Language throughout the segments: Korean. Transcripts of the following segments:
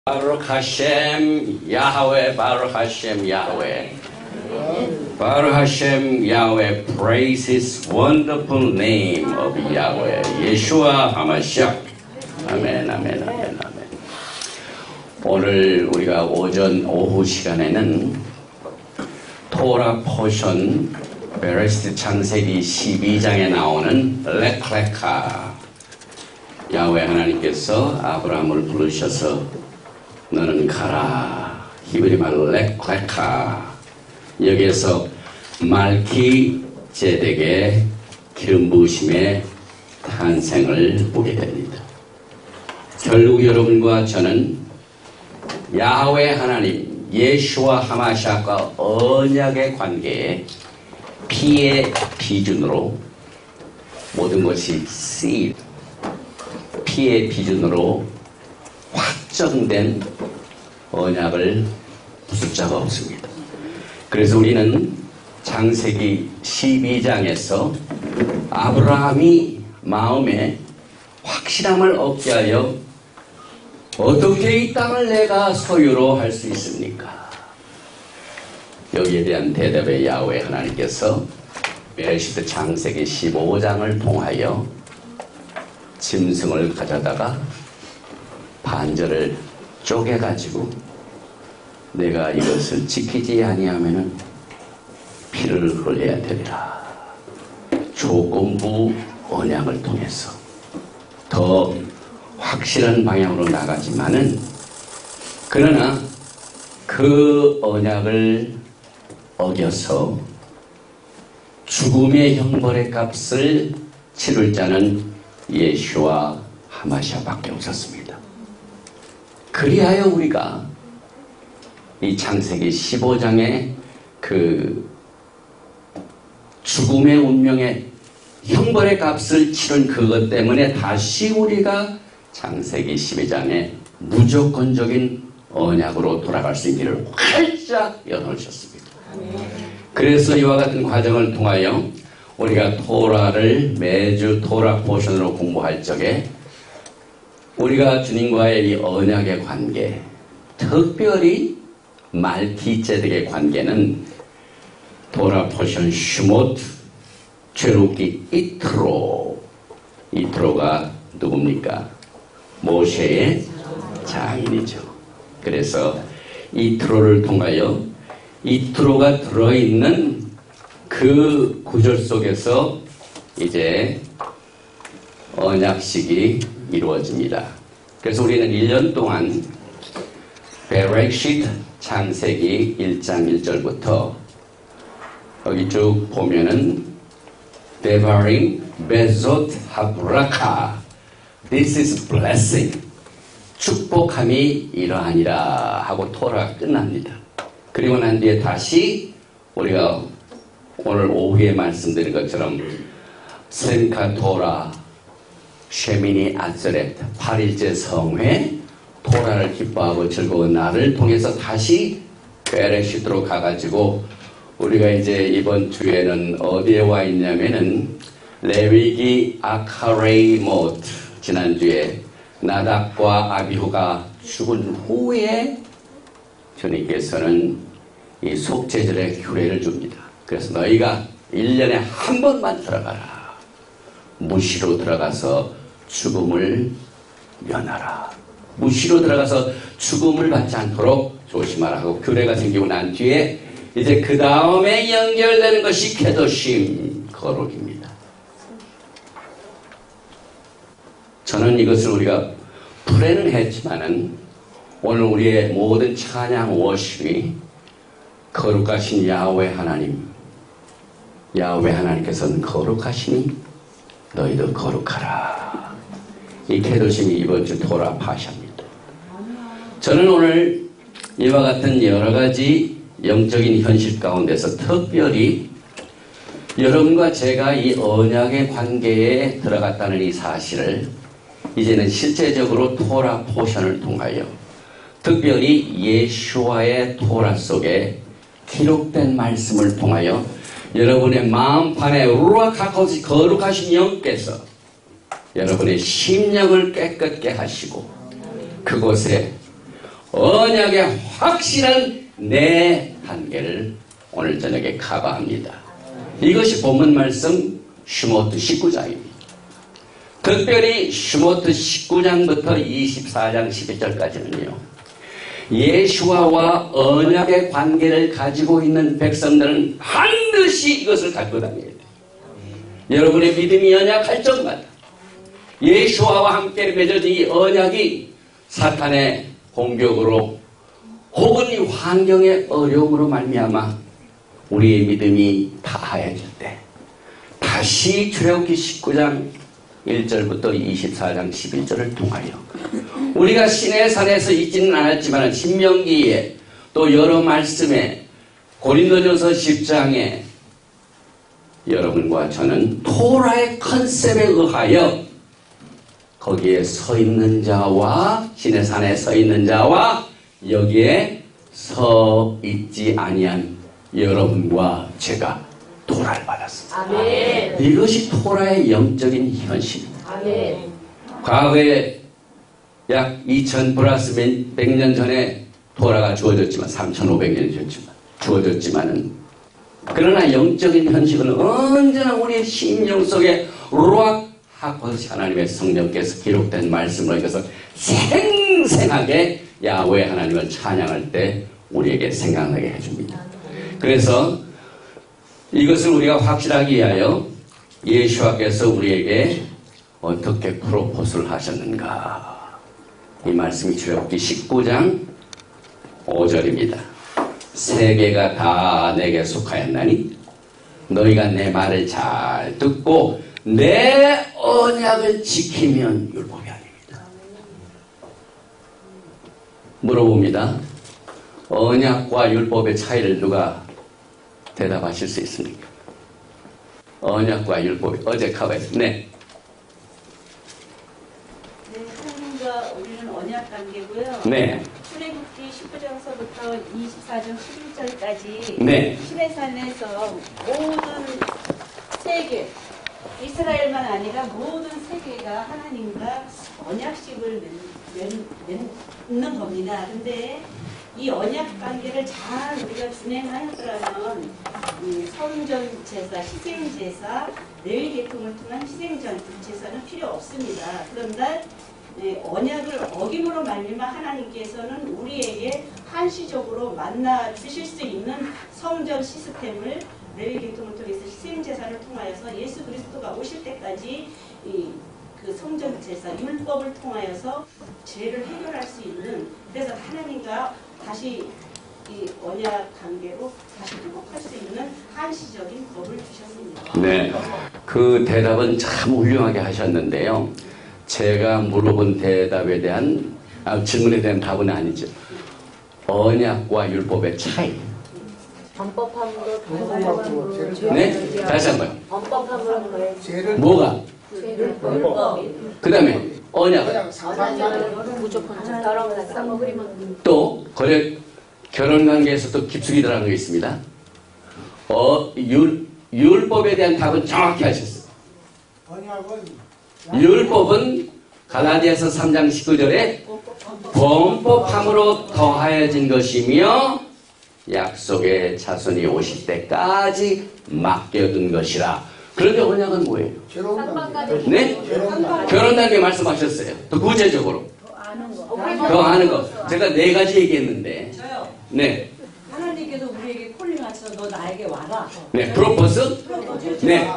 바룩 하셈 야훼 바룩 하셈 야훼 바룩 하셈 야훼 Praise His wonderful name of Yahweh 예수와 하마시아 아멘 아멘 아멘 아멘. 오늘 우리가 오후 시간에는 토라 포션 베레시트 창세기 12장에 나오는 레클레카 야훼 하나님께서 아브라함을 부르셔서 너는 가라. 히브리 말로 레클레카. 여기에서 말키제덱의 기름 부으심의 탄생을 보게 됩니다. 결국 여러분과 저는 야훼 하나님 예수와 하마시아과 언약의 관계에 피의 기준으로 모든 것이 seal 피의 기준으로 확정된 언약을 부술 자가 없습니다. 그래서 우리는 창세기 12장에서 아브라함이 마음에 확실함을 얻게 하여 어떻게 이 땅을 내가 소유로 할 수 있습니까? 여기에 대한 대답에 야훼 하나님께서 베레시트 창세기 15장을 통하여 짐승을 가져다가 반절을 쪼개가지고 내가 이것을 지키지 아니하면은 피를 흘려야 되리라. 조건부 언약을 통해서 더 확실한 방향으로 나가지만은 그러나 그 언약을 어겨서 죽음의 형벌의 값을 치를 자는 예수와 하마시아밖에 없었습니다. 그리하여 우리가 이 창세기 15장의 그 죽음의 운명의 형벌의 값을 치른 그것 때문에 다시 우리가 창세기 12장의 무조건적인 언약으로 돌아갈 수 있기를 활짝 열어주셨습니다. 그래서 이와 같은 과정을 통하여 우리가 토라를 매주 토라 포션으로 공부할 적에 우리가 주님과의 이 언약의 관계, 특별히 말키제덱의 관계는 토라 포션 슈모트, 최루기 이트로가 누굽니까? 모세의 장인이죠. 그래서 이트로를 통하여 이트로가 들어있는 그 구절 속에서 이제 언약식이 이루어집니다. 그래서 우리는 1년 동안 베레시트 창세기 1장 1절부터 여기 쭉 보면은 데바림 베조트 하브라카 This is blessing 축복함이 이러하니라 하고 토라가 끝납니다. 그리고 난 뒤에 다시 우리가 오늘 오후에 말씀드린 것처럼 센카 토라 쉐미니 아스렛 8일째 성회 토라를 기뻐하고 즐거운 날을 통해서 다시 베레시트로 가가지고 우리가 이제 이번 주에는 어디에 와 있냐면은 레위기 아카레이모트 지난주에 나답과 아비후가 죽은 후에 주님께서는 이 속죄절의 규례를 줍니다. 그래서 너희가 1년에 한 번만 들어가라. 무시로 들어가서 죽음을 면하라. 무시로 들어가서 죽음을 받지 않도록 조심하라 하고 규례가 생기고 난 뒤에 이제 그 다음에 연결되는 것이 케도심 거룩입니다. 저는 이것을 우리가 풀에는 했지만은 오늘 우리의 모든 찬양 워십이 거룩하신 야훼 하나님, 야훼 하나님께서는 거룩하시니 너희도 거룩하라. 이 케도심이 이번 주 토라 파샤입니다. 저는 오늘 이와 같은 여러 가지 영적인 현실 가운데서 특별히 여러분과 제가 이 언약의 관계에 들어갔다는 이 사실을 이제는 실제적으로 토라 포션을 통하여 특별히 예수와의 토라 속에 기록된 말씀을 통하여 여러분의 마음판에 우루아카코시 거룩하신 영께서 여러분의 심령을 깨끗게 하시고 그곳에 언약의 확실한 내 한계를 오늘 저녁에 커버합니다. 이것이 본문 말씀 슈모트 19장입니다. 특별히 슈모트 19장부터 24장 11절까지는요. 예수와와 언약의 관계를 가지고 있는 백성들은 반드시 이것을 갖고 다녀야 돼요. 여러분의 믿음이 연약할 적마다 예수와와 함께 맺어진 이 언약이 사탄의 공격으로 혹은 이 환경의 어려움으로 말미암아 우리의 믿음이 다하여질 때 다시 출애굽기 19장 1절부터 24장 11절을 통하여 우리가 시내산에서 있지는 않았지만 신명기에 또 여러 말씀에 고린도전서 10장에 여러분과 저는 토라의 컨셉에 의하여 거기에 서 있는 자와 시내산에 서 있는 자와 여기에 서 있지 아니한 여러분과 제가 토라를 받았습니다. 아멘. 이것이 토라의 영적인 현실입니다. 아멘. 과거에 약 2000 플러스 100년 전에 토라가 주어졌지만 3500년이 주어졌지만은 그러나 영적인 현실은 언제나 우리의 심령 속에 루악 하코스 하나님의 성령께서 기록된 말씀으로 이것을 생생하게 야훼 하나님을 찬양할 때 우리에게 생각나게 해줍니다. 그래서 이것을 우리가 확실하게 위하여 예수와께서 우리에게 어떻게 프로포즈를 하셨는가. 이 말씀이 출애굽기 19장 5절입니다. 세계가 다 내게 속하였나니 너희가 내 말을 잘 듣고 내 언약을 지키면 율법이 아닙니다. 물어봅니다. 언약과 율법의 차이를 누가 대답하실 수 있습니까? 언약과 율법이 어제 커버했습니다. 네. 네, 하나님과 우리는 언약 관계고요. 네. 출애굽기 19장서부터 24장 11절까지 네. 시내산에서 모든 세계, 이스라엘만 아니라 모든 세계가 하나님과 언약식을 맺는 겁니다. 근데 이 언약 관계를 잘 우리가 준행하였더라면 성전 제사, 희생 제사, 레위 계통을 통한 희생 제사는 필요 없습니다. 그런데 언약을 어김으로 말미암아 하나님께서는 우리에게 한시적으로 만나 주실 수 있는 성전 시스템을 레위 계통을 통해서 희생 제사를 통하여서 예수 그리스도가 오실 때까지 그 성전 제사 율법을 통하여서 죄를 해결할 수 있는, 그래서 하나님과 다시 이 언약 관계로 다시 회복할 수 있는 한시적인 법을 주셨습니다. 네, 그 대답은 참 훌륭하게 하셨는데요. 제가 물어본 대답에 대한 질문에 대한 답은 아니죠. 언약과 율법의 차이. 범법함으로 네, 다시 한번. 범법함으로 더해 뭐가? 율법. 그 다음에 언약. 무조건 결혼을 써먹으리면 또 결혼 관계에서도 깊숙이 들어간 게 있습니다. 율법에 대한 답은 정확히 하셨어요. 율법은 갈라디아서 3장 19절에 범법함으로 더하여진 것이며 약속의 자손이 오실 때까지 맡겨둔 것이라. 그런데 언약은 뭐예요? 네? 결혼 단계 말씀하셨어요. 더 구체적으로. 더 아는 거. 제가 4가지 얘기했는데. 저요. 네. 하나님께서 우리에게 콜링하셔서 너 나에게 와라. 네. 프로포즈. 네.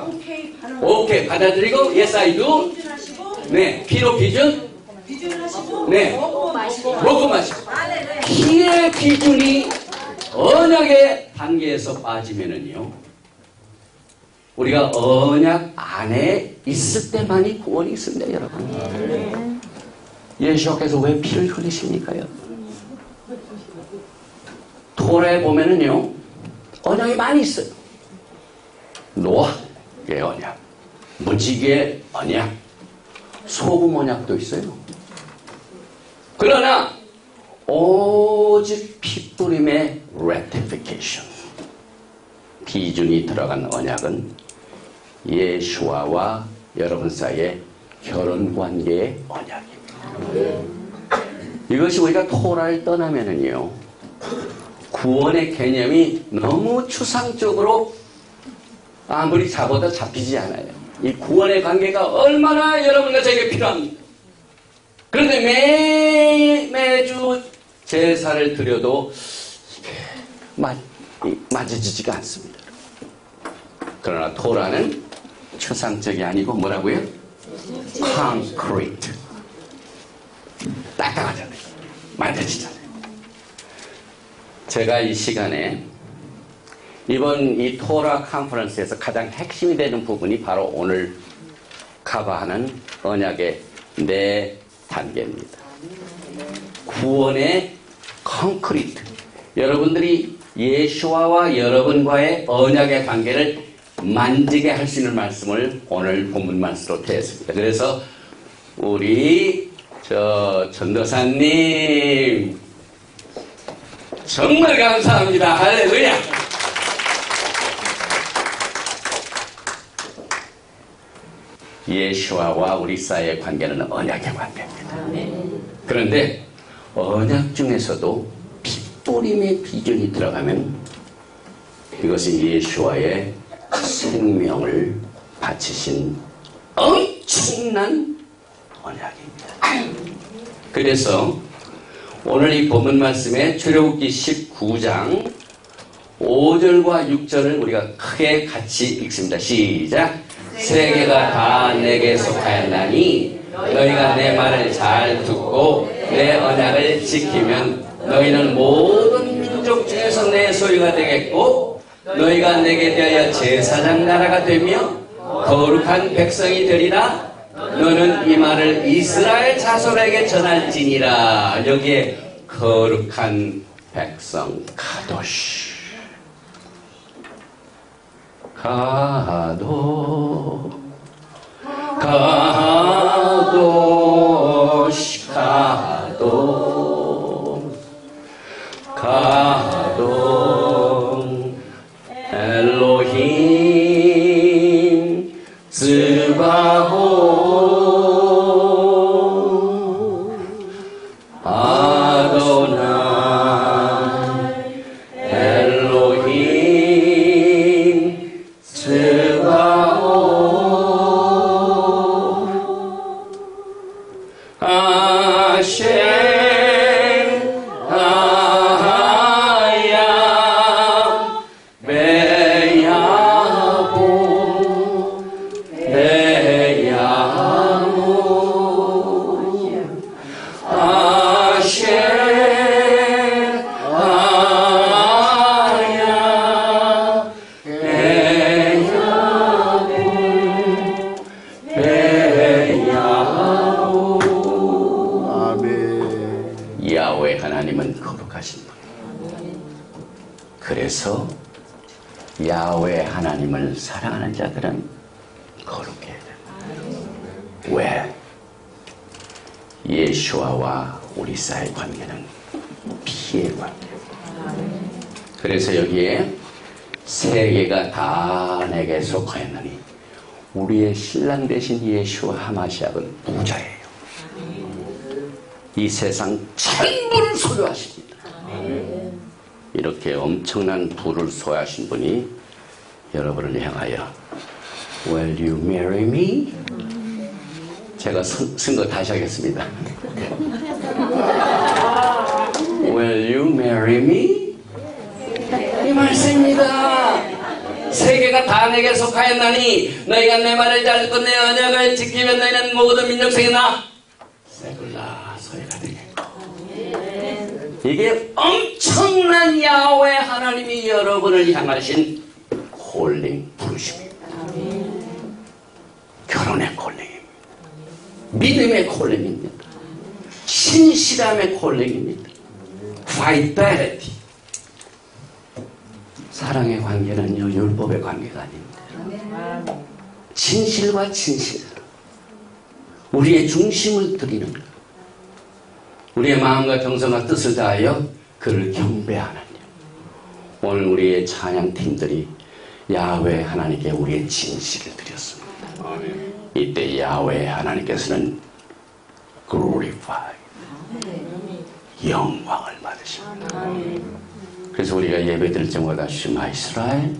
오케이. 받아들이고 yes I do. 비준하시고 네. 피로 비준. 비준하시고 네. 먹고 마시고. 먹고 마시고. 네. 피의 기준이 언약의 단계에서 빠지면은요, 우리가 언약 안에 있을 때만이 구원이 있습니다, 여러분. 예수께서 왜 피를 흘리십니까요? 토라에 보면은요, 언약이 많이 있어요. 노아의 언약, 무지개의 언약, 소금 언약도 있어요. 그러나 오직 피뿌림의 ratification, 비준이 들어간 언약은 예수와와 여러분 사이의 결혼관계의 언약입니다. 이것이 우리가 토라를 떠나면은요, 구원의 개념이 너무 추상적으로 아무리 잡아도 잡히지 않아요. 이 구원의 관계가 얼마나 여러분과 저에게 필요합니다. 그런데 매주 제사를 드려도 이게 맞아지지가 않습니다. 그러나 토라는 추상적이 아니고 뭐라고요? concrete. 딱딱하잖아요. 맞아지잖아요. 제가 이 시간에 이번 이 토라 컨퍼런스에서 가장 핵심이 되는 부분이 바로 오늘 커버하는 언약의 4단계입니다. 구원의 콘크리트. 여러분들이 예수와와 여러분과의 언약의 관계를 만지게 할 수 있는 말씀을 오늘 본문 말씀으로 드렸습니다. 그래서 우리 전도사님 정말 감사합니다. 할렐루야. 예수와와 우리 사이의 관계는 언약의 관계입니다. 그런데 언약 중에서도 핏부림의 비전이 들어가면 이것이 예수와의 생명을 바치신 엄청난 언약입니다. 그래서 오늘 이 본문 말씀에 출애굽기 19장 5절과 6절을 우리가 크게 같이 읽습니다. 시작. 세계가 다 내게 속하였나니 너희가 내 말을 잘 듣고 내 언약을 지키면 너희는 모든 민족 중에서 내 소유가 되겠고 너희가 내게 대하여 제사장 나라가 되며 거룩한 백성이 되리라. 너는 이 말을 이스라엘 자손에게 전할지니라. 여기에 거룩한 백성 카도시 카도시 엘로힘 스바호 아도나이 엘로힘 스바호 아셰 야훼 하나님은 거룩하신 분. 그래서 야훼 하나님을 사랑하는 자들은 거룩해야 됩니다. 왜? 예수와와 우리 사이의 관계는 피의 관계입니다. 그래서 여기에 세계가 다 내게 속하였느니 우리의 신랑 되신 예수와 하마시아는 부자예요. 이 세상 전부를 소유하십니다. 이렇게 엄청난 부를 소유하신 분이 여러분을 향하여 Will you marry me? 제가 쓴 거 다시 하겠습니다. Will you marry me? 이 말씀입니다. 세계가 다 내게 속하였나니 너희가 내 말을 잘 듣고 내 언약을 지키면 너희는 모든 민족 중에 나 세굴라 소유가 되겠고. 이게 엄청난 야훼 하나님이 여러분을 향하신 콜링 부르심입니다. 결혼의 콜링입니다. 믿음의 콜링입니다. 신실함의 콜링입니다. fidelity. 사랑의 관계는요, 율법의 관계가 아닙니다. 진실과 진실. 우리의 중심을 드리는 것. 우리의 마음과 정성과 뜻을 다하여 그를 경배하는 것. 오늘 우리의 찬양팀들이 야훼 하나님께 우리의 진실을 드렸습니다. 이때 야훼 하나님께서는 glorify. 영광을 받으십니다. 그래서 우리가 예배 드릴 때마다 슈마 이스라엘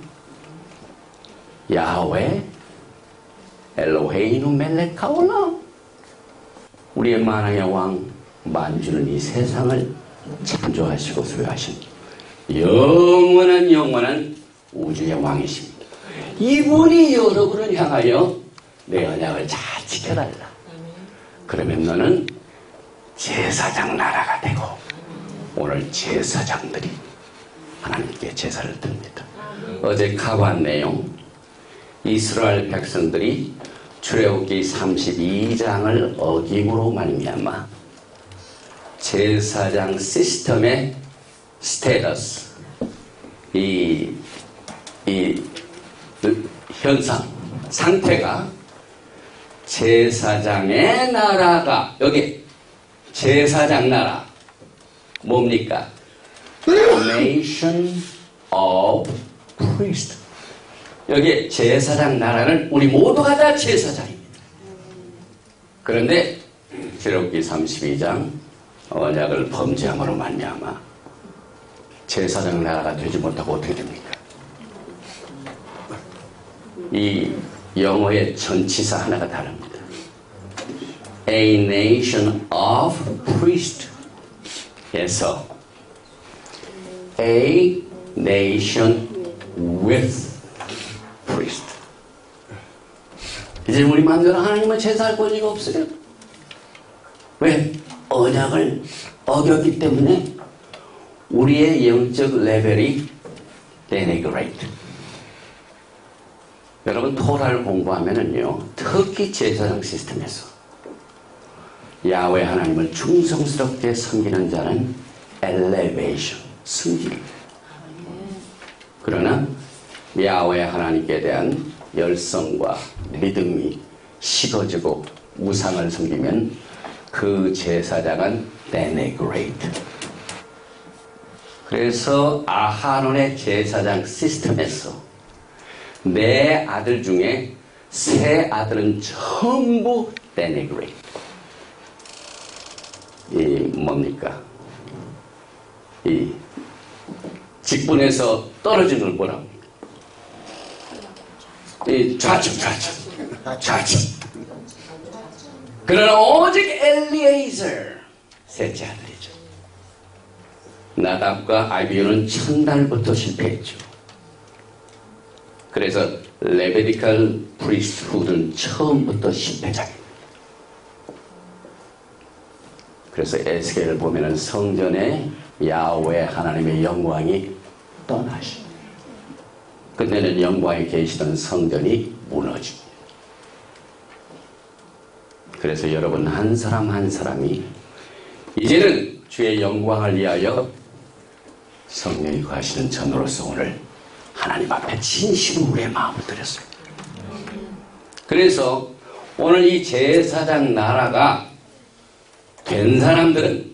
야훼 엘로헤이누 멜렉 하올람, 우리의 만왕의 왕 만주는 이 세상을 창조하시고 소유하신 영원한 우주의 왕이십니다. 이분이 여러분을 향하여 내 언약을 잘 지켜달라. 그러면 너는 제사장 나라가 되고, 오늘 제사장들이 하나님께 제사를 드립니다. 어제 가관 내용, 이스라엘 백성들이 출애굽기 32장을 어김으로 말미암아 제사장 시스템의 스테이터스, 이 현상, 상태가 제사장의 나라가, 여기 제사장 나라 뭡니까? Nation of Priest. 여기 제사장 나라는 우리 모두가 다 제사장입니다. 그런데 출애굽기 32장 언약을 범죄함으로 말미암아 제사장 나라가 되지 못하고 어떻게 됩니까? 이 영어의 전치사 하나가 다릅니다. A nation of priest 에서 A nation with priest. 이제 우리 마음대로 하나님은 제사할 권리가 없어요. 왜? 언약을 어겼기 때문에 우리의 영적 레벨이 denigrate. 여러분 토라를 공부하면은요, 특히 제사장 시스템에서 야훼 하나님을 충성스럽게 섬기는 자는 elevation, 승진입니다. 그러나 야훼 하나님께 대한 열성과 믿음이 식어지고 우상을 섬기면 그 제사장은 denigrate. 그래서 아하론의 제사장 시스템에서 내 아들 중에 세 아들은 전부 denigrate. 이 뭡니까? 이 직분에서 떨어진 걸 뭐라고 합니까? 이 좌측. 그러나 오직 엘리에이저 셋째 아들이죠. 나답과 아비후는 첫날부터 실패했죠. 그래서 레베디칼 프리스트후드는 처음부터 실패작입니다. 그래서 에스겔을 보면은 성전에 야훼 하나님의 영광이 떠나십니다. 그때는 영광이 계시던 성전이 무너집니다. 그래서 여러분 한 사람 한 사람이 이제는 주의 영광을 위하여 성령이 거하시는 전으로서 오늘 하나님 앞에 진심으로 우리의 마음을 드렸습니다. 그래서 오늘 이 제사장 나라가 된 사람들은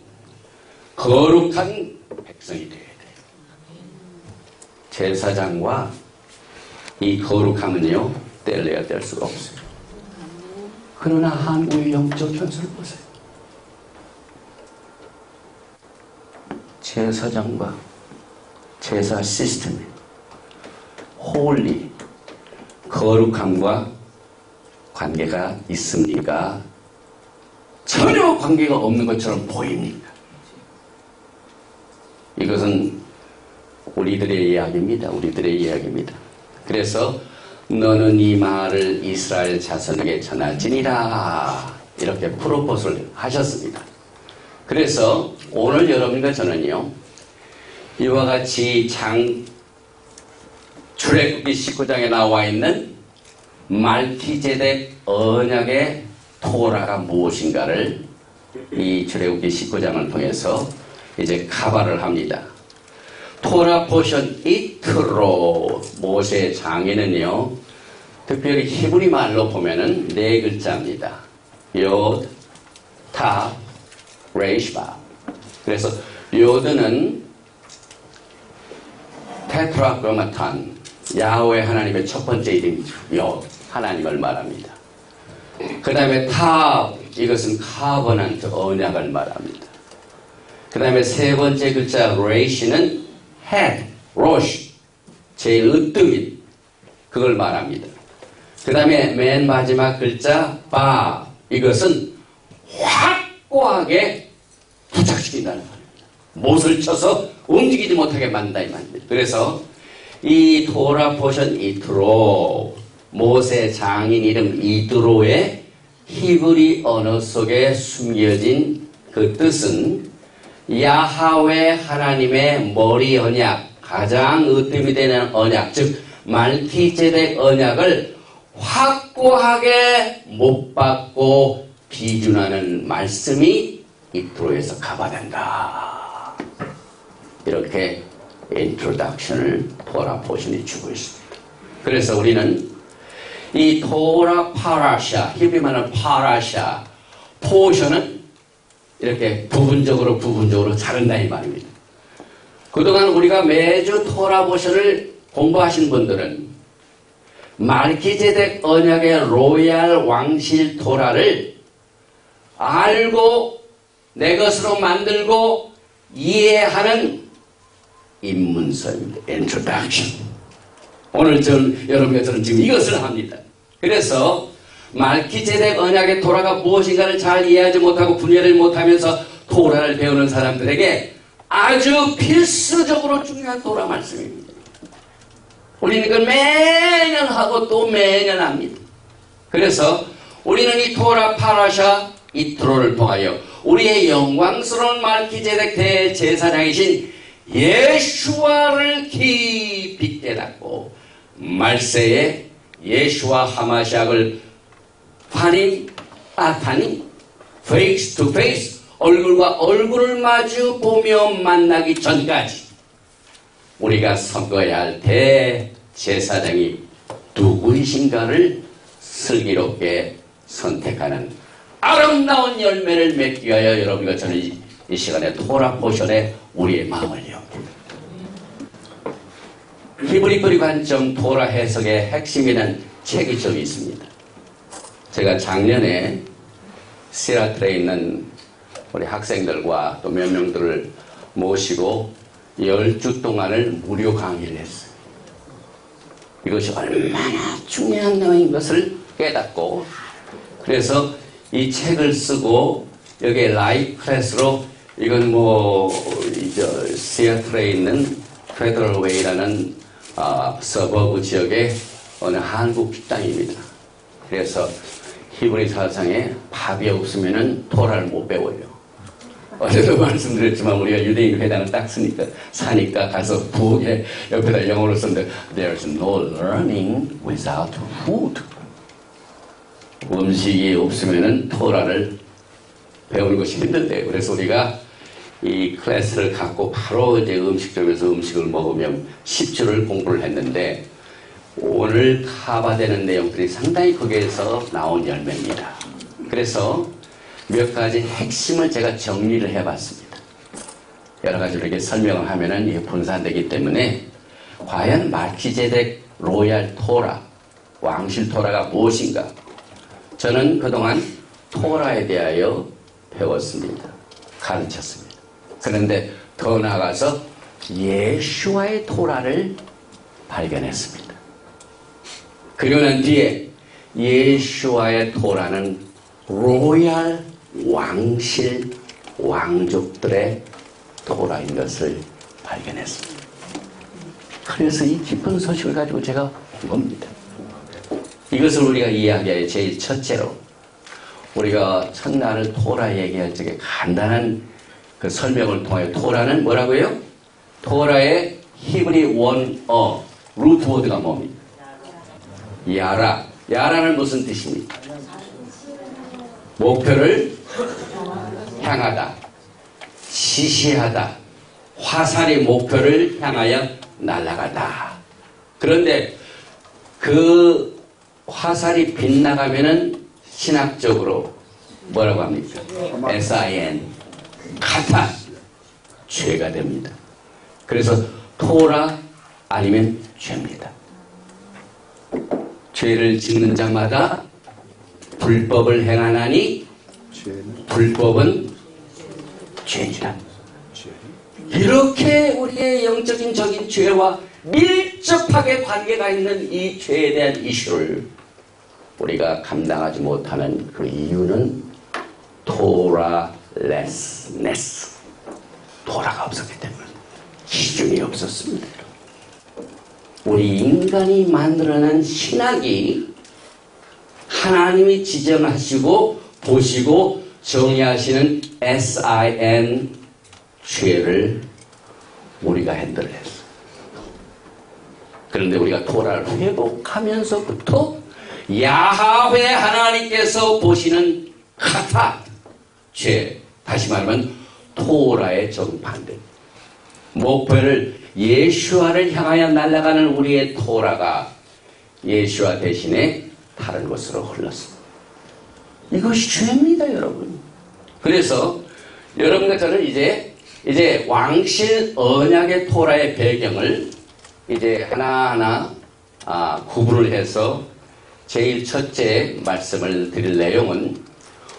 거룩한 백성이 되어야 돼요. 제사장과 이 거룩함은요, 뗄래야 뗄 수가 없어요. 그러나 한국의 영적 현실을 보세요. 제사장과 제사 시스템이 홀리, 거룩함과 관계가 있습니까? 전혀 관계가 없는 것처럼 보입니다. 이것은 우리들의 이야기입니다. 그래서 너는 이 말을 이스라엘 자손에게 전할지니라, 이렇게 프로포즈를 하셨습니다. 그래서 오늘 여러분과 저는요, 이와 같이 출애굽기 19장에 나와 있는 말키제덱 언약의 토라가 무엇인가를 이 출애굽기 19장을 통해서 이제 카바를 합니다. 토라 포션 이트로 모세의 장에는요, 특별히 히브리 말로 보면은 네 글자입니다. 요드, 타, 레이시바. 그래서 요드는 테트라그라마탄, 야훼 하나님의 첫 번째 이름이죠. 요드, 하나님을 말합니다. 그 다음에 타, 이것은 카버넌트, 언약을 말합니다. 그 다음에 세 번째 글자 레이시는 head, rosh, 제일 으뜸인 그걸 말합니다. 그 다음에 맨 마지막 글자 바, 이것은 확고하게 부착시킨다는 말입니다. 못을 쳐서 움직이지 못하게 만든다 이 말입니다. 그래서 이 토라 포션 이트로, 모세 장인 이름 이드로의 히브리 언어 속에 숨겨진 그 뜻은 야하웨 하나님의 머리 언약, 가장 으뜸이 되는 언약, 즉 말키제덱 언약을 확고하게 못 받고 비준하는 말씀이 이트로에서 가봐된다. 이렇게 인트로덕션을 토라 포션이 주고 있습니다. 그래서 우리는 이 토라 파라샤, 히브리 말하는 파라샤, 포션은 이렇게 부분적으로 자른다 이 말입니다. 그동안 우리가 매주 토라 포션을 공부하신 분들은 말키제덱 언약의 로얄 왕실 토라를 알고 내 것으로 만들고 이해하는 입문서입니다. Introduction. 오늘 여러분과 저는 지금 이것을 합니다. 그래서 말키제덱 언약의 토라가 무엇인가를 잘 이해하지 못하고 분별을 못하면서 토라를 배우는 사람들에게 아주 필수적으로 중요한 토라 말씀입니다. 우리는 그걸 매년 하고 또 매년 합니다. 그래서 우리는 이 토라 파라샤 이트로를 통하여 우리의 영광스러운 말키제덱 대제사장이신 예수와를 깊이 깨닫고 말세에 예수와 하마시악을 파님, 페이스 투 페이스, 얼굴과 얼굴을 마주 보며 만나기 전까지 우리가 선거해야 할 대제사장이 누구이신가를 슬기롭게 선택하는 아름다운 열매를 맺기 위하여 여러분과 저는 이 시간에 토라 포션에 우리의 마음을 엽니다. 히브리 관점 토라 해석의 핵심이라는 책이 좀 있습니다. 제가 작년에 시애틀에 있는 우리 학생들과 또 몇 명들을 모시고 10주 동안을 무료 강의를 했어요. 이것이 얼마나 중요한 내용인 것을 깨닫고, 그래서 이 책을 쓰고 여기에 라이브 클래스로, 이건 시애틀에 있는 페더럴 웨이라는 서버브 지역의 어느 한국 식당입니다. 그래서 히브리 사상에 밥이 없으면은 토라를 못 배워요. 어제도 말씀드렸지만 우리가 유대인 회당을 딱 사니까 가서 부엌에 옆에다 영어로 썼는데 There's no learning without food. 음식이 없으면은 토라를 배우는 것이 힘든데요. 그래서 우리가 이 클래스를 갖고 바로 이제 음식점에서 음식을 먹으면 10주를 공부를 했는데 오늘 카바되는 내용들이 상당히 거기에서 나온 열매입니다. 그래서 몇 가지 핵심을 제가 정리를 해봤습니다. 여러 가지로 이렇게 설명을 하면은 이게 분산되기 때문에 과연 말키제덱 로얄 토라, 왕실 토라가 무엇인가? 저는 그동안 토라에 대하여 배웠습니다. 가르쳤습니다. 그런데 더 나아가서 예수와의 토라를 발견했습니다. 그리고 난 뒤에 예수와의 토라는 로얄 왕실 왕족들의 토라인 것을 발견했습니다. 그래서 이 기쁜 소식을 가지고 제가 온 겁니다. 이것을 우리가 이야기할 제일 첫째로, 우리가 첫날을 토라 얘기할 적에 간단한 그 설명을 통하여, 토라는 뭐라고요? 토라의 히브리 원어 루트 워드가 뭡니까? 야라. 야라는 무슨 뜻입니까? 목표를 향하다, 지시하다, 화살이 목표를 향하여 날아가다. 그런데 그 화살이 빗나가면은 신학적으로 뭐라고 합니까? SIN, 카타, 죄가 됩니다. 그래서 토라 아니면 죄입니다. 죄를 짓는 자마다 불법을 행하나니 불법은 죄니라. 이렇게 우리의 영적인 적인 죄와 밀접하게 관계가 있는 이 죄에 대한 이슈를 우리가 감당하지 못하는 그 이유는 토라레스네스, 토라가 없었기 때문에, 기준이 없었습니다. 우리 인간이 만들어낸 신학이 하나님이 지정하시고 보시고 정의하시는 SIN 죄를 우리가 핸들했어요. 그런데 우리가 토라를 회복하면서부터 야하웨 하나님께서 보시는 카타 죄, 다시 말하면 토라의 정반대, 목표를 예수아를 향하여 날아가는 우리의 토라가 예수아 대신에 다른 곳으로 흘렀습니다. 이것이 죄입니다, 여러분. 그래서 여러분과 저는 이제 왕실 언약의 토라의 배경을 이제 하나하나 구분을 해서 제일 첫째 말씀을 드릴 내용은,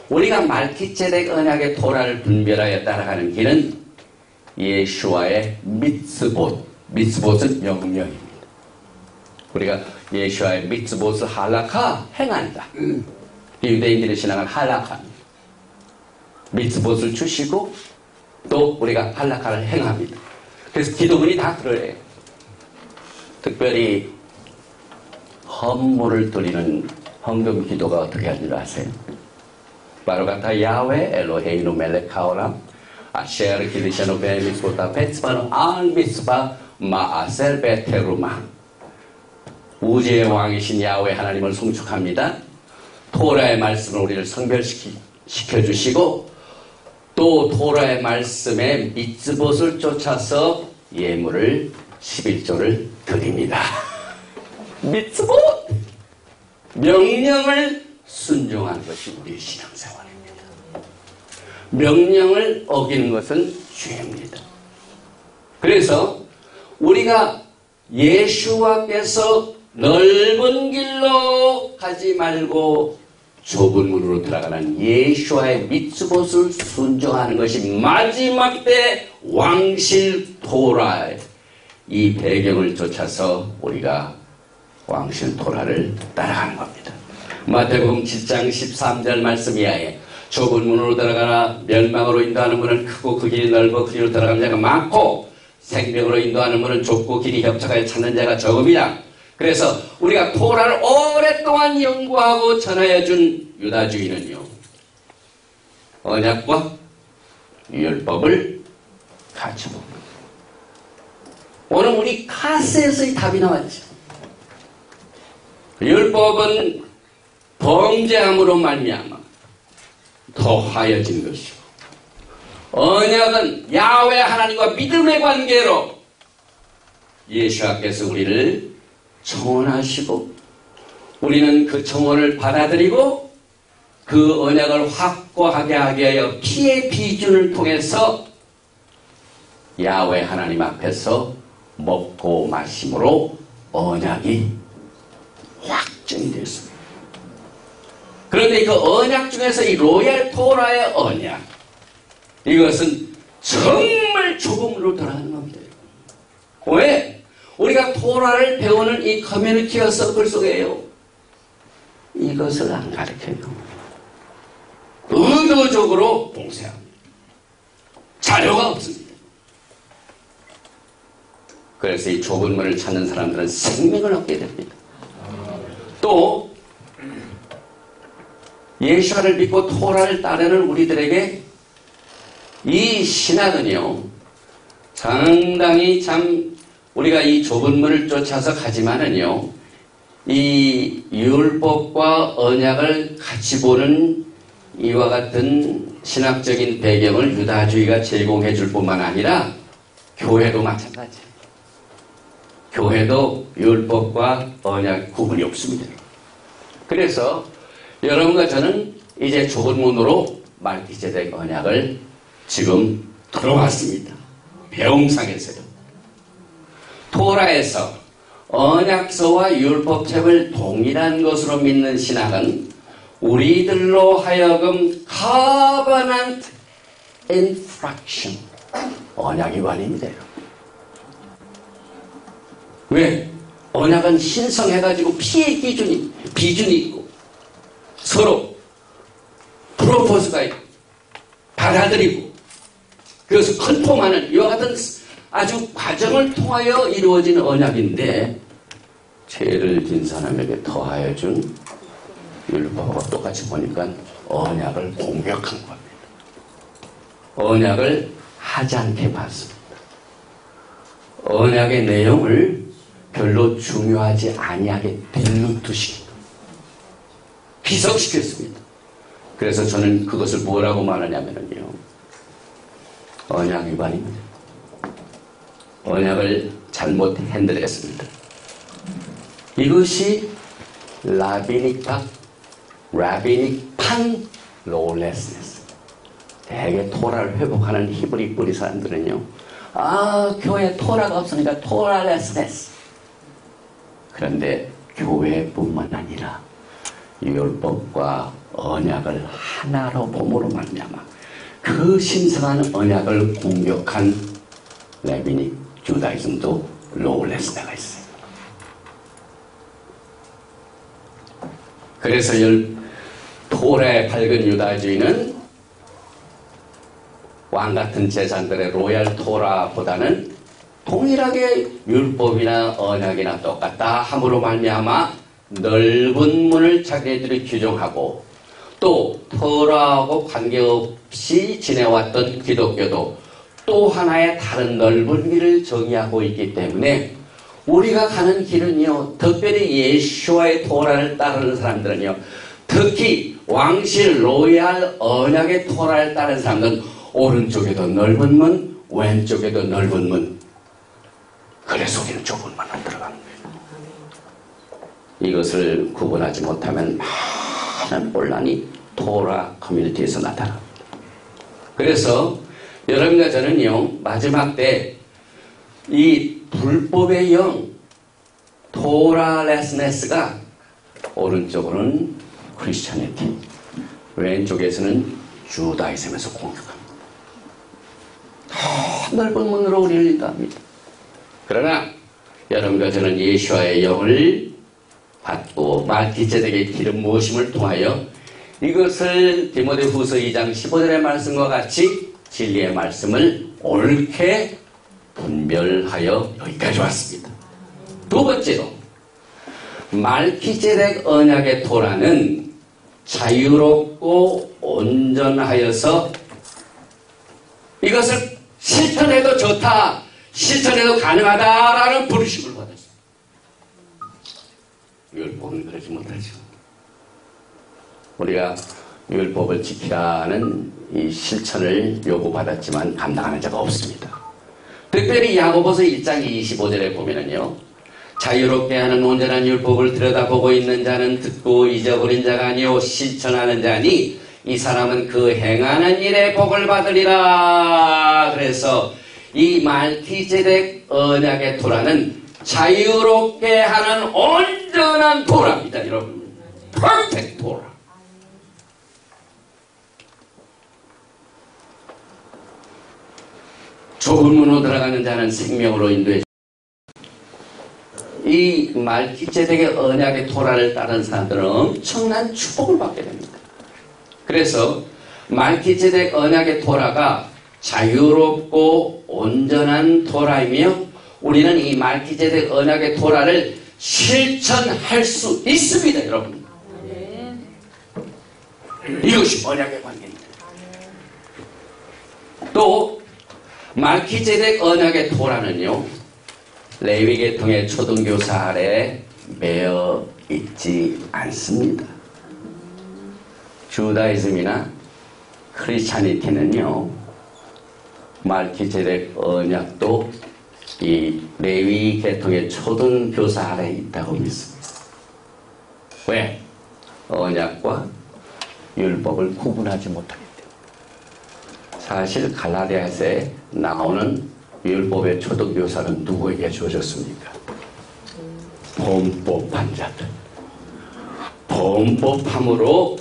우리가 말기ጼ덱 언약의 토라를 분별하여 따라가는 길은 예수아의 미tz봇은 명령입니다. 우리가 예수아의 미tz봇을 할라카 행한다. 유대인들의 신앙은 할라카입니다. 미tz봇을 주시고 또 우리가 할라카를 행합니다. 그래서 기도문이 다 그래요. 특별히 헌물을 드리는 헌금 기도가 어떻게 하는 줄 아세요? 바로가타 야훼 엘로헤이노 멜레카오람 아셰르 기리샤노 베미스보타 페츠바노 알미스바 마아셀 베테루마. 우주의 왕이신 야훼 하나님을 송축합니다. 토라의 말씀을 우리를 성별시켜주시고 또 토라의 말씀에 미tz봇을 쫓아서 예물을 11조를 드립니다. 미tz봇! 명령을 순종하는 것이 우리의 신앙생활입니다. 명령을 어기는 것은 죄입니다. 그래서 우리가 예수와께서 넓은 길로 가지 말고 좁은 문으로 들어가는 예수와의 미tz봇을 순종하는 것이 마지막 때 왕실 토라의 이 배경을 쫓아서 우리가 왕실 토라를 따라가는 겁니다. 마태복음 7장 13절 말씀 이하에 좁은 문으로 들어가나 멸망으로 인도하는 문은 크고 그 길이 넓어 그 길로 들어가는 자가 많고 생명으로 인도하는 문은 좁고 길이 협착하여 찾는 자가 적음이다. 그래서 우리가 토라를 오랫동안 연구하고 전하여 준 유다주의는요, 언약과 율법을 같이 봅니다. 오늘 우리 카스에서의 답이 나왔죠. 율법은 범죄함으로 말미암아 더하여진 것이고, 언약은 야훼 하나님과 믿음의 관계로 예수께서 우리를 청원하시고 우리는 그 청원을 받아들이고 그 언약을 확고하게 하게 하여 피의 비준을 통해서 야훼 하나님 앞에서 먹고 마심으로 언약이 확정이 됐습니다. 그런데 그 언약 중에서 이 로얄 토라의 언약, 이것은 정말 좁음으로 돌아가는 겁니다. 왜? 우리가 토라를 배우는 이 커뮤니티와 서클 속에요, 이것을 안 가르쳐요. 의도적으로 봉쇄합니다. 자료가 없습니다. 그래서 이 좁은 문을 찾는 사람들은 생명을 얻게 됩니다. 또 예수를 믿고 토라를 따르는 우리들에게 이 신학은요, 상당히 참 우리가 이 좁은 문을 쫓아서 가지만은요, 이 율법과 언약을 같이 보는 이와 같은 신학적인 배경을 유다주의가 제공해 줄 뿐만 아니라 교회도 마찬가지예요. 교회도 율법과 언약 구분이 없습니다. 그래서 여러분과 저는 이제 좁은 문으로 말기ጼ덱 언약을 지금 들어왔습니다. 배움상에서요. 토라에서 언약서와 율법책을 동일한 것으로 믿는 신학은 우리들로 하여금 covenant infraction, 언약위반입니다. 왜? 언약은 신성해가지고 피의 비준이 있고 서로 프로포즈가 있고 받아들이고 그래서 컨폼하는 이와 같은 아주 과정을 통하여 이루어진 언약인데 죄를 진 사람에게 더하여 준 율법과 똑같이 보니까 언약을 공격한 겁니다. 언약을 하지 않게 봤습니다. 언약의 내용을 별로 중요하지 아니하게 딜루트시키고 희석시켰습니다. 그래서 저는 그것을 뭐라고 말하냐면요, 언약 위반입니다. 언약을 잘못 핸들했습니다. 이것이 라비닉판 로레스네스. 대개 토라를 회복하는 히브리 뿌리 사람들은요, 교회에 토라가 없으니까 토라레스네스. 그런데 교회뿐만 아니라 율법과 언약을 하나로 봄으로 말미암아 그 신성한 언약을 공격한 레비닉 주다이즘도 로레스네가 있어요. 그래서 토라의 밝은 유다주의는 왕같은 제사장들의 로얄 토라보다는 동일하게 율법이나 언약이나 똑같다 함으로 말미암아 넓은 문을 자기네들이 규정하고 또 토라하고 관계없이 지내왔던 기독교도 또 하나의 다른 넓은 길을 정의하고 있기 때문에 우리가 가는 길은요, 특별히 예수와의 토라를 따르는 사람들은요, 특히 왕실 로얄 언약의 토라를 따르는 사람들은 오른쪽에도 넓은 문, 왼쪽에도 넓은 문. 그래서 우리는 좁은 문으로 들어가는 거예요. 이것을 구분하지 못하면 많은 혼란이 토라 커뮤니티에서 나타납니다. 그래서 여러분과 저는요, 마지막 때 이 불법의 영 토라레스네스가 오른쪽으로는 크리스천리티, 왼쪽에서는 주다이즘에서 공격합니다. 더 넓은 문으로 우리를 인도합니다. 그러나 여러분과 저는 예수와의 영을 받고 말기제덱의 기름 부으심을 통하여 이것을 디모데후서 2장 15절의 말씀과 같이 진리의 말씀을 옳게 분별하여 여기까지 왔습니다. 두 번째로 말기제덱 언약의 토라는 자유롭고 온전하여서 이것을 실천해도 좋다, 실천해도 가능하다라는 부르심을 받았어요. 율법은 그러지 못하죠. 우리가 율법을 지키라는 이 실천을 요구받았지만 감당하는 자가 없습니다. 특별히 야고보서 1장 25절에 보면은요, 자유롭게 하는 온전한 율법을 들여다보고 있는 자는 듣고 잊어버린 자가 아니요 실천하는 자니 이 사람은 그 행하는 일에 복을 받으리라. 그래서 이 말기제덱 언약의 토라는 자유롭게 하는 온전한 토라입니다, 여러분. 퍼펙트 토라. 좁은 문으로 들어가는 자는 생명으로 인도해. 이 말기제덱의 언약의 토라를 따른 사람들은 엄청난 축복을 받게 됩니다. 그래서 말기제덱 언약의 토라가 자유롭고 온전한 토라이며 우리는 이 말기제덱 언약의 토라를 실천할 수 있습니다, 여러분. 이것이 언약의 관계입니다. 또 말기제덱 언약의 토라는요, 레위계통의 초등교사 아래 매여 있지 않습니다. 주다이즘이나 크리스찬리티는요, 말기제덱 언약도 이 레위계통의 초등교사 아래 있다고 믿습니다. 왜? 언약과 율법을 구분하지 못하기 때문에. 사실 갈라디아서에 나오는 율법의 초등교사는 누구에게 주어졌습니까? 범법한 자들. 범법함으로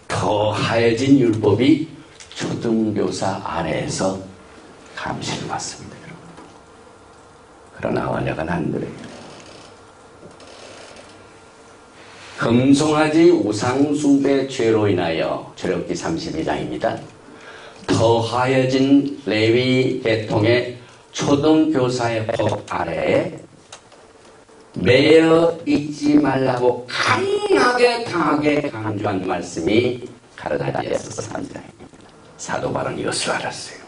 더하여진 율법이 초등교사 아래에서 감시를 받습니다, 여러분. 그러나 언약은 안 그래요. 금송아지 우상숭배 죄로 인하여 출애굽기 32장입니다. 더하여진 레위 계통의 초등교사의 법 아래에 매여 있지 말라고 강하게 강조한 말씀이 가르다디아서 3장입니다. 사도 바울은 이것을 알았어요.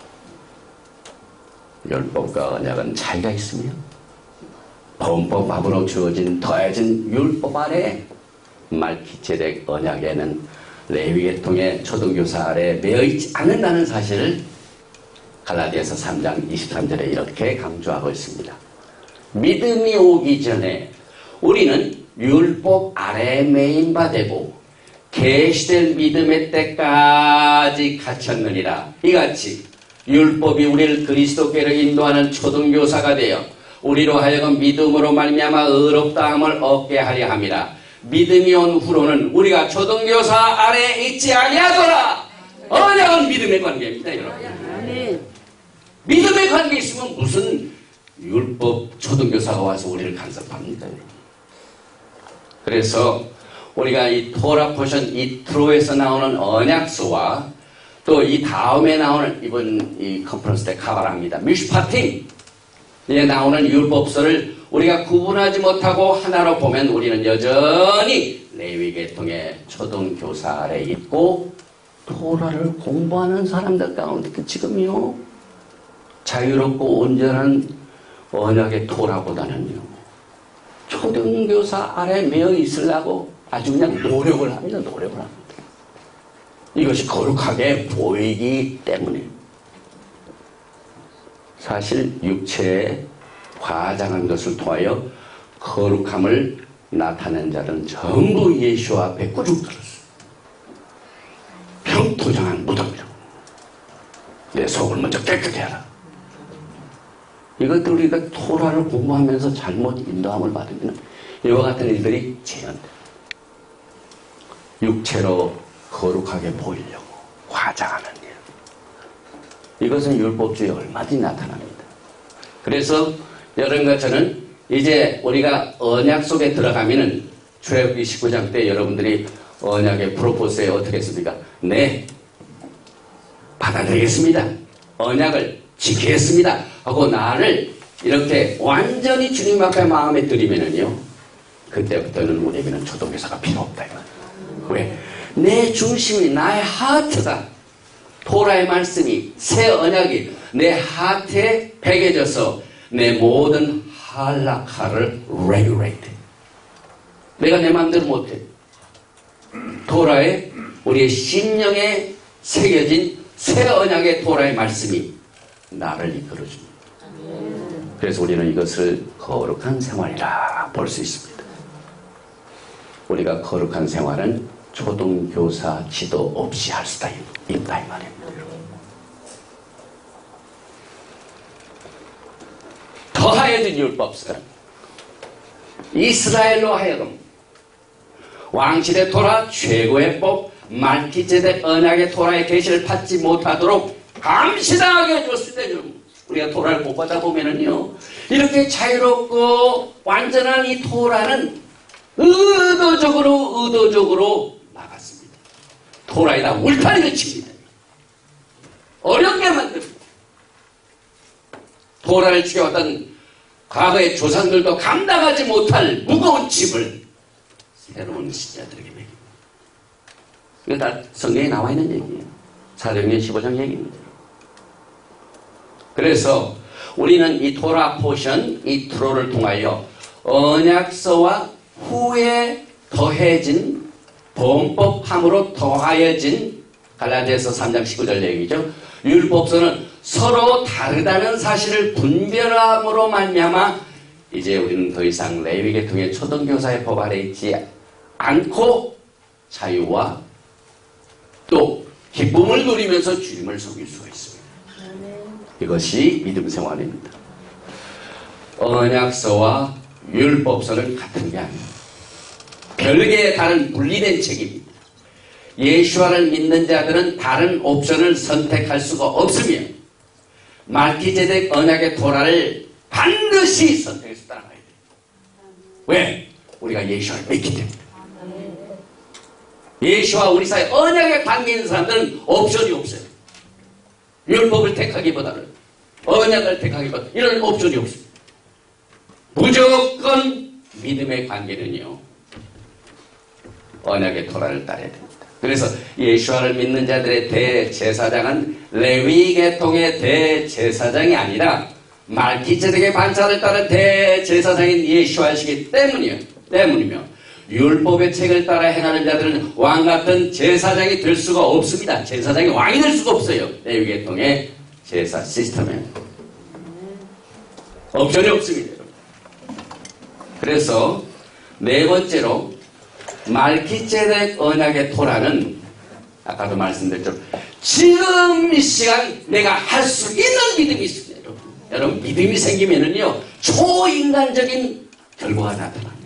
율법과 언약은 차이가 있으며 범법함으로 주어진 더해진 율법 아래 말기ጼ덱 언약에는 레위 계통의 초등교사 아래 매여 있지 않는다는 사실을 갈라디아서 3장 23절에 이렇게 강조하고 있습니다. 믿음이 오기 전에 우리는 율법 아래에 매인바 되고 계시될 믿음의 때까지 갇혔느니라. 이같이 율법이 우리를 그리스도께로 인도하는 초등교사가 되어 우리로 하여금 믿음으로 말미암아 의롭다함을 얻게 하려 함이라. 믿음이 온 후로는 우리가 초등교사 아래에 있지 아니하더라. 언약은 믿음의 관계입니다, 여러분. 믿음의 관계 있으면 무슨 율법 초등교사가 와서 우리를 간섭합니다. 그래서 우리가 이 토라 포션 이 트로에서 나오는 언약서와 또 이 다음에 나오는 이번 이 컨퍼런스 때 카바라입니다. 미슈파팀에 나오는 율법서를 우리가 구분하지 못하고 하나로 보면 우리는 여전히 레위 계통의 초등교사 아래 있고 토라를 공부하는 사람들 가운데 지금요 자유롭고 온전한 언약의 토라보다는요 초등교사 아래 매여 있으려고 아주 그냥 노력을 합니다. 이것이 거룩하게 보이기 때문에 사실 육체에 과장한 것을 통하여 거룩함을 나타낸 자는 전부 예수 앞에 꾸중 들었어요. 평토장한 무덤이라고. 내 속을 먼저 깨끗게 하라. 이것들 우리가 토라를 공부하면서 잘못 인도함을 받으면 이와 같은 일들이 재현돼요. 육체로 거룩하게 보이려고 과장하는 일. 이것은 율법주의에 얼마든지 나타납니다. 그래서 여러분과 저는 이제 우리가 언약 속에 들어가면은 출애굽기 19장 때 여러분들이 언약의 프로포즈에 어떻게 했습니까? 네, 받아들이겠습니다. 언약을 지키겠습니다. 하고 나를 이렇게 완전히 주님 앞에 마음에 들이면은요, 그때부터는 우리에게는 초등교사가 필요 없다. 왜? 내 중심이, 나의 하트가, 토라의 말씀이, 새 언약이 내 하트에 배겨져서 내 모든 할라카를 regulate. 내가 내 마음대로 못해. 토라의 우리의 심령에 새겨진 새 언약의 토라의 말씀이 나를 이끌어줍니다. 그래서 우리는 이것을 거룩한 생활이라 볼 수 있습니다. 우리가 거룩한 생활은 초등교사 지도 없이 할 수가 있다 이 말입니다. 더하여진 율법서는 이스라엘로 하여금 왕실의 토라, 최고의 법, 말기ጼ덱 언약의 토라의 계시를 받지 못하도록 감시당하게 해줬습니다. 여러분. 우리가 토라를 공부하다 보면은요, 이렇게 자유롭고 완전한 이 토라는 의도적으로 막았습니다. 토라에다 울타리를 칩니다. 어렵게 만듭니다. 토라를 지켜왔던 과거의 조상들도 감당하지 못할 무거운 짐을 새로운 신자들에게 매깁니다. 이거 다 성경에 나와 있는 얘기예요. 사도행전 15장 얘기입니다. 그래서 우리는 이 토라 포션, 이 트로를 통하여 언약서와 후에 더해진 범법함으로 더하여진 갈라디아서 3장 19절 얘기죠. 율법서는 서로 다르다는 사실을 분별함으로 말미암아 이제 우리는 더 이상 레위 계통의 초등교사의 법 아래 있지 않고 자유와 또 기쁨을 누리면서 주님을 섬길 수가 있습니다. 이것이 믿음 생활입니다. 언약서와 율법서는 같은 게 아닙니다. 별개의 다른 분리된 책입니다. 예수와를 믿는 자들은 다른 옵션을 선택할 수가 없으며 말기제덱 언약의 토라를 반드시 선택해서 따라가야 돼. 왜? 우리가 예수를 믿기 때문에. 예수와 우리 사이 언약에 관계 있는 사람들은 옵션이 없어요. 율법을 택하기보다는 언약을 택하기보다 이런 옵션이 없어요. 무조건 믿음의 관계는요, 언약의 토라를 따라야 됩니다. 그래서 예수와를 믿는 자들의 대제사장은 레위 계통의 대제사장이 아니라 말기제덱의 반차를 따른 대제사장인 예수와이시기 때문이며 율법의 책을 따라 행하는 자들은 왕같은 제사장이 될 수가 없습니다. 제사장이 왕이 될 수가 없어요. 레위 계통의 제사 시스템에는 옵션이 없습니다. 그래서 네 번째로 말기제덱 언약의 토라는 아까도 말씀드렸죠. 지금 이 시간 내가 할 수 있는 믿음이 있습니다. 여러분 믿음이 생기면은요 초인간적인 결과가 나타납니다.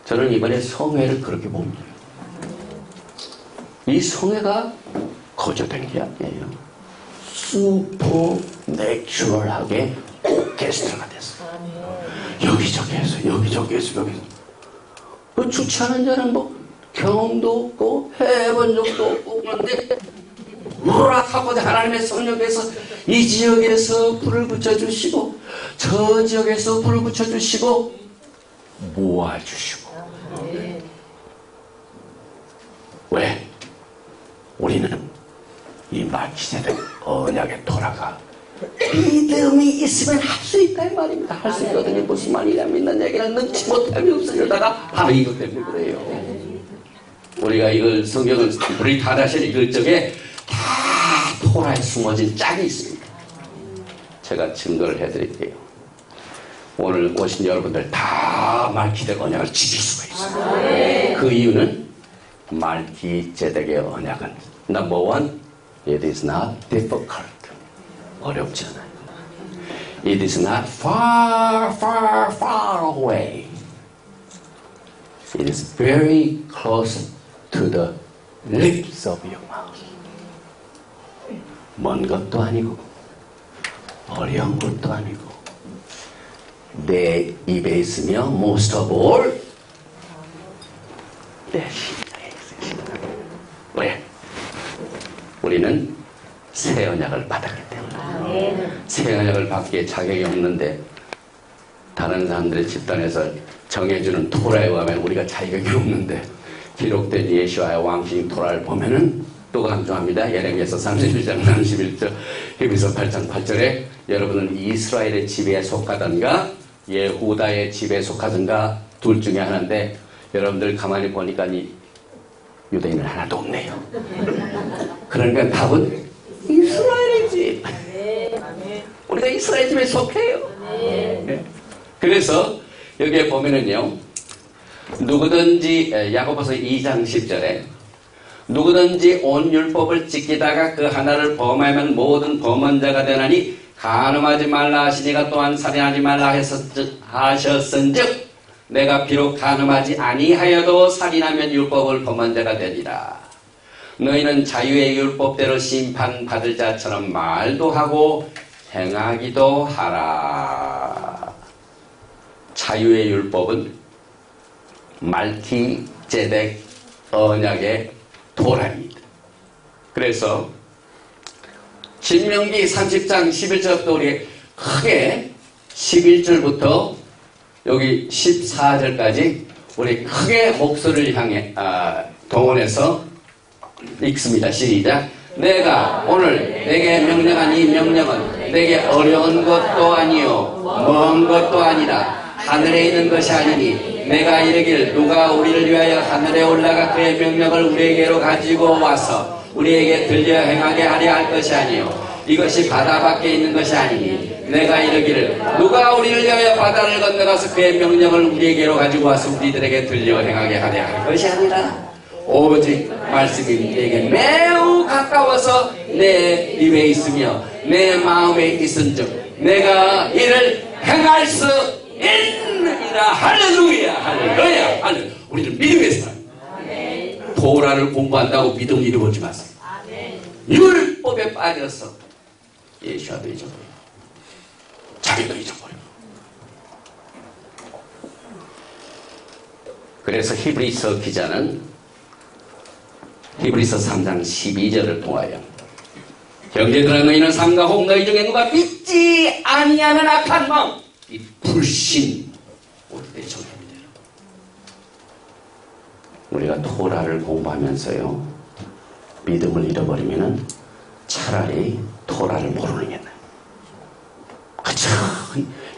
저는 이번에 성회를 그렇게 봅니다. 이 성회가 거저된 게 아니에요. 슈퍼내추럴하게 오케스트라가 됐어요. 여기저기에서 그 주최하는 자는 뭐 경험도 없고 해본 적도 없고 그런데 우락하고 하나님의 성령께서 이 지역에서 불을 붙여주시고 저 지역에서 불을 붙여주시고 모아주시고. 왜? 우리는 이 말기제덱 언약의 토라가 믿음이 있으면 할 수 있다 이 말입니다. 할 수 있거든요. 무슨 말이냐 믿는 얘기는 넣지 못함이 없으려다가 바로 이것 때문에 그래요. 우리가 이걸 성경을 우리 다다시 읽을 적에 다 토라에 숨어진 짝이 있습니다. 제가 증거를 해드릴게요. 오늘 오신 여러분들 다 말기제덱 언약을 지킬 수가 있어요. 그 이유는 말기제덱의 언약은 number one, it is not difficult. 어렵지 않아요. It is not far, far, far away. It is very close to the lips of your mouth. 먼 것도 아니고 어려운 것도 아니고 내 입에 있으며 most of all 내 심장에 있으시다. 왜? 우리는 새 언약을 받았기 때문에. 새 언약을 받기에 자격이 없는데 다른 사람들의 집단에서 정해주는 토라에 의하면 우리가 자격이 없는데 기록된 예수와의 왕신 토라를 보면은 또 강조합니다. 예레미야서 31장 31절, 히브리서 8장 8절에 여러분은 이스라엘의 집에 속하던가 예후다의 집에 속하던가 둘 중에 하나인데 여러분들 가만히 보니까 이 유대인은 하나도 없네요. 그러니까 답은 이스라엘의 집. 우리가 이스라엘 집에 속해요. 네. 그래서 여기에 보면은요, 누구든지 야고보서 2장 10절에 누구든지 온 율법을 지키다가 그 하나를 범하면 모든 범한 자가 되나니 간음하지 말라 하시니가 또한 살인하지 말라 하셨은즉 내가 비록 간음하지 아니하여도 살인하면 율법을 범한 자가 되리라. 너희는 자유의 율법대로 심판받을 자처럼 말도 하고 행하기도 하라. 자유의 율법은 말기제덱 언약의 토라입니다. 그래서 신명기 30장 11절부터 우리 크게 11절부터 여기 14절까지 우리 크게 목소리를 향해 동원해서 읽습니다. 시작. 내가 오늘 내게 명령한 이 명령은 내게 어려운 것도 아니요 먼 것도 아니라 하늘에 있는 것이 아니니 내가 이르길 누가 우리를 위하여 하늘에 올라가 그의 명령을 우리에게로 가지고 와서 우리에게 들려 행하게 하려 할 것이 아니요 이것이 바다 밖에 있는 것이 아니니 내가 이르기를 누가 우리를 위하여 바다를 건너가서 그의 명령을 우리에게로 가지고 와서 우리들에게 들려 행하게 하려 할 것이 아니라 오직 말씀이 내게 매우 가까워서 내 입에 있으며 내 마음에 있은즉 내가 이를 행할 수 있느니라. 할렐루야, 할렐루야, 할렐루야. 우리는 믿음의 사람. 토라를 공부한다고 믿음 잃어보지 마세요. 율법에 빠져서 예수와도 잊어버려. 자기도 잊어버려. 그래서 히브리서 기자는 히브리서 3장 12절을 통하여 형제들아 너희는 삼가 혹 너희 중에 누가 믿지 아니하는 악한 마음 이 불신 올때 정합니다. 우리가 토라를 공부하면서요 믿음을 잃어버리면은 차라리 토라를 모르는 게 나아요. 그쵸?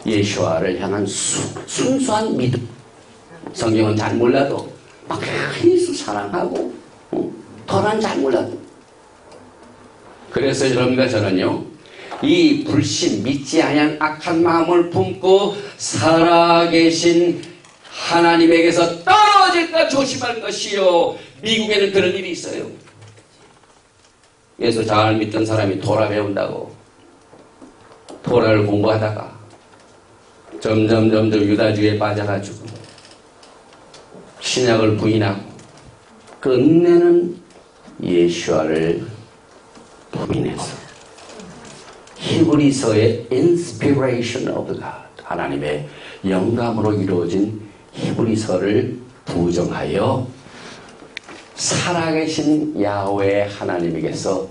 예수와를 향한 순수한 믿음. 성경은 잘 몰라도 막 예수 사랑하고 토라는 잘 몰라도. 그래서 여러분과 저는요 이 불신 믿지 아니한 악한 마음을 품고 살아계신 하나님에게서 떨어질까 조심할 것이요. 미국에는 그런 일이 있어요. 예수 잘 믿던 사람이 토라 배운다고 토라를 공부하다가 점점 유다주의에 빠져가지고 신약을 부인하고 끝내는 예수와를 부인했어. 히브리서의 inspiration of God, 하나님의 영감으로 이루어진 히브리서를 부정하여 살아계신 야훼 하나님에게서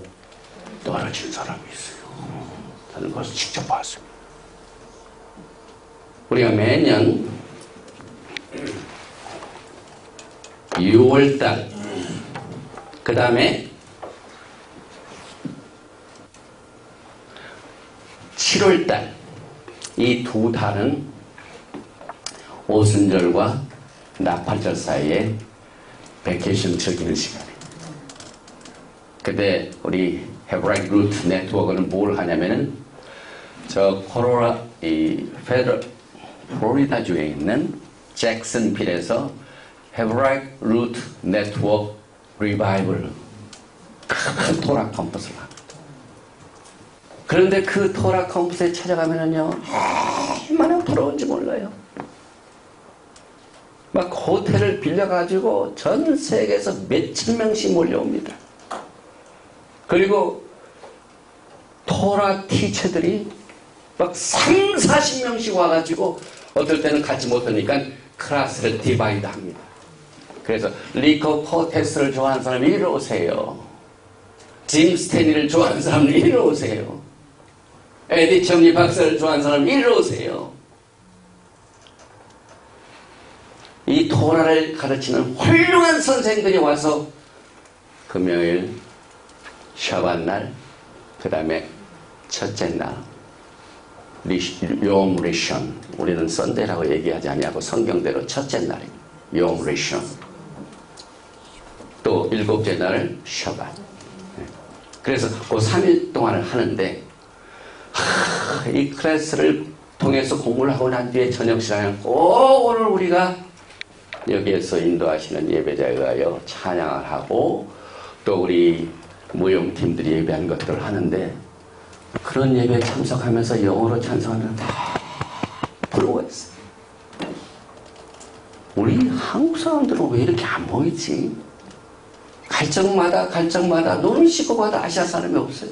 떨어진 사람이 있어요. 저는 그것을 직접 봤습니다. 우리가 매년 6월달 그 다음에 7월달 이 두 달은 오순절과 나팔절 사이에 베케이션 즐기는 시간이에요. 근데 우리 헤브라이크 루트 네트워크는 뭘 하냐면은 저 플로리다주에 있는 잭슨빌에서 헤브라이크 루트 네트워크 리바이벌 큰 토라 컨퍼런스를 합니다. 그런데 그 토라 컨퍼런스에 찾아가면은요 얼마나 부러운지 몰라요. 막 호텔을 빌려가지고 전 세계에서 몇천 명씩 몰려옵니다. 그리고 토라 티처들이 막 3, 40명씩 와가지고 어떨 때는 같이 못하니까 클래스를 디바이드 합니다. 그래서 리코 코테스를 좋아하는 사람이 이리 오세요. 짐 스테니를 좋아하는 사람이 이리 오세요. 에디 첨리 박사를 좋아하는 사람이 이리 오세요. 이 토라를 가르치는 훌륭한 선생들이 와서 금요일 샤밧날 그 다음에 첫째 날 욤 리션, 우리는 썬데이라고 얘기하지 아니하고 성경대로 첫째 날이 욤 리션, 또 일곱째 날은 샤밧. 그래서 그 3일 동안을 하는데 이 클래스를 통해서 공부를 하고 난 뒤에 저녁 시간에 꼭 오늘 우리가 여기에서 인도하시는 예배자에 의하여 찬양을 하고 또 우리 무용팀들이 예배한 것들을 하는데 그런 예배에 참석하면서 영어로 찬송하면 다 부러워했어요. 우리 한국 사람들은 왜 이렇게 안 보이지? 갈적마다 노릇시고마다 아시아 사람이 없어요.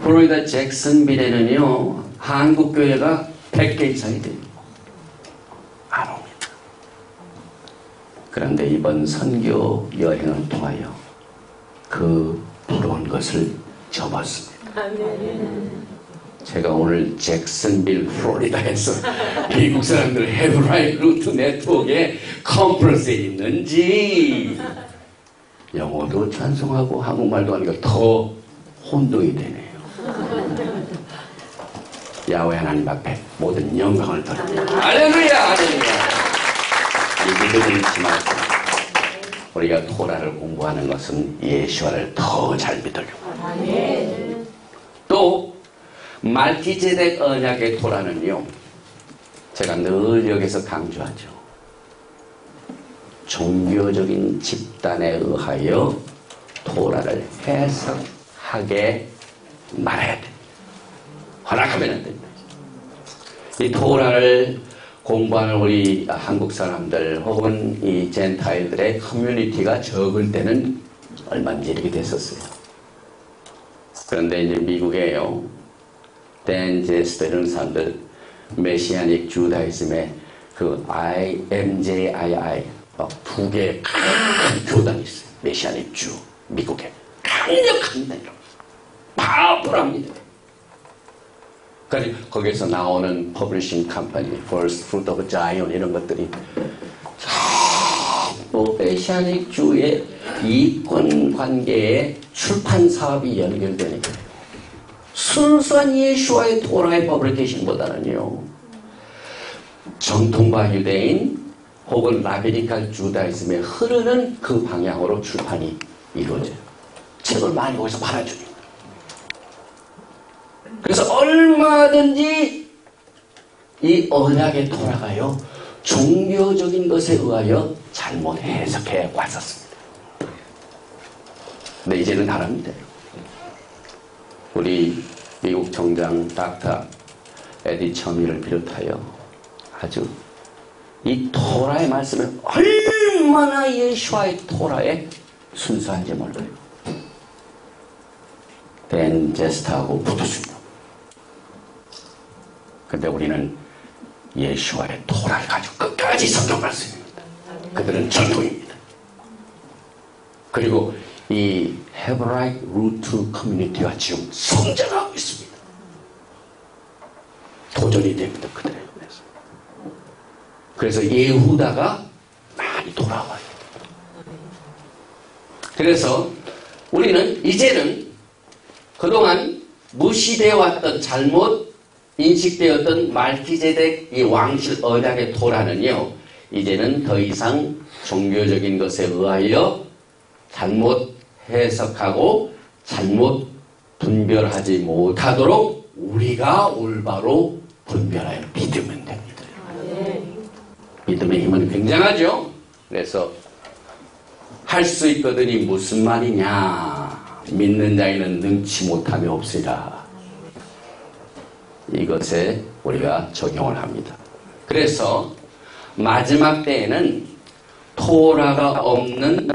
플로리다 잭슨빌에는요 한국 교회가 100개 이상이 돼요. 안 옵니다. 그런데 이번 선교 여행을 통하여 그 부러운 것을 접었습니다. 제가 오늘 잭슨빌 플로리다에서 미국 사람들 헤브라이크 루트 네트워크에 컨퍼런스에 있는지 영어도 찬송하고 한국말도 하니까 더 혼동이 되네요. 야훼 하나님 앞에 모든 영광을 드립니다. 할렐루야, 할렐루야. 이 믿음을 잊지 말고 우리가 토라를 공부하는 것은 예수와를 더 잘 믿으려고. 또 말기제덱 언약의 토라는요, 제가 늘 여기서 강조하죠. 종교적인 집단에 의하여 토라를 해석하게 말해야 됩니다. 허락하면 안 됩니다. 이 토라를 공부하는 우리 한국 사람들 혹은 이 젠타일들의 커뮤니티가 적을 때는 얼마든지 이렇게 됐었어요. 그런데 이제 미국에요. 댄 제스터 이런 사람들 메시아닉 주다이즘의 그 MJII 두 개의 큰 교단이 있어요. 메시아닉 주 미국에 강력합니다. 파워풀합니다. 그러니까 거기에서 나오는 퍼블리싱 컴퍼니, First Fruit of Zion 이런 것들이 전부 메시아닉 주의 이권 관계에 출판 사업이 연결되는 거예요. 순수한 예수와의 토라의 퍼블리케이션보다는요, 정통파 유대인 혹은 라비니칼 주다이즘에 흐르는 그 방향으로 출판이 이루어져요. 책을 많이 거기서 팔아줍니다. 그래서 얼마든지 이 언약의 토라가요, 종교적인 것에 의하여 잘못 해석해 왔었습니다. 근데 이제는 다릅니다. 우리 미국 정장 닥터 에디 처미를 비롯하여 아주 이 토라의 말씀을 얼마나 예수와의 토라에 순수한지 몰라요. 댄 제스타하고 붙었습니다. 근데 우리는 예수와의 토라를 가지고 끝까지 성경 말씀입니다. 그들은 전통입니다. 그리고 이 헤브라이트 루트 커뮤니티와 지금 성장하고 있습니다. 도전이 됩니다. 그들에 의해서. 그래서 예후다가 많이 돌아와요. 그래서 우리는 이제는 그동안 무시되어 왔던 잘못 인식되었던 말기제덱 이 왕실 언약의 토라는요, 이제는 더 이상 종교적인 것에 의하여 잘못 해석하고 잘못 분별하지 못하도록 우리가 올바로 분별하여 믿으면 됩니다. 믿음의 힘은 굉장하죠. 그래서 할 수 있거든이 무슨 말이냐, 믿는 자에는 능치 못함이 없으리라. 이것에 우리가 적용을 합니다. 그래서 마지막 때에는 토라가 없는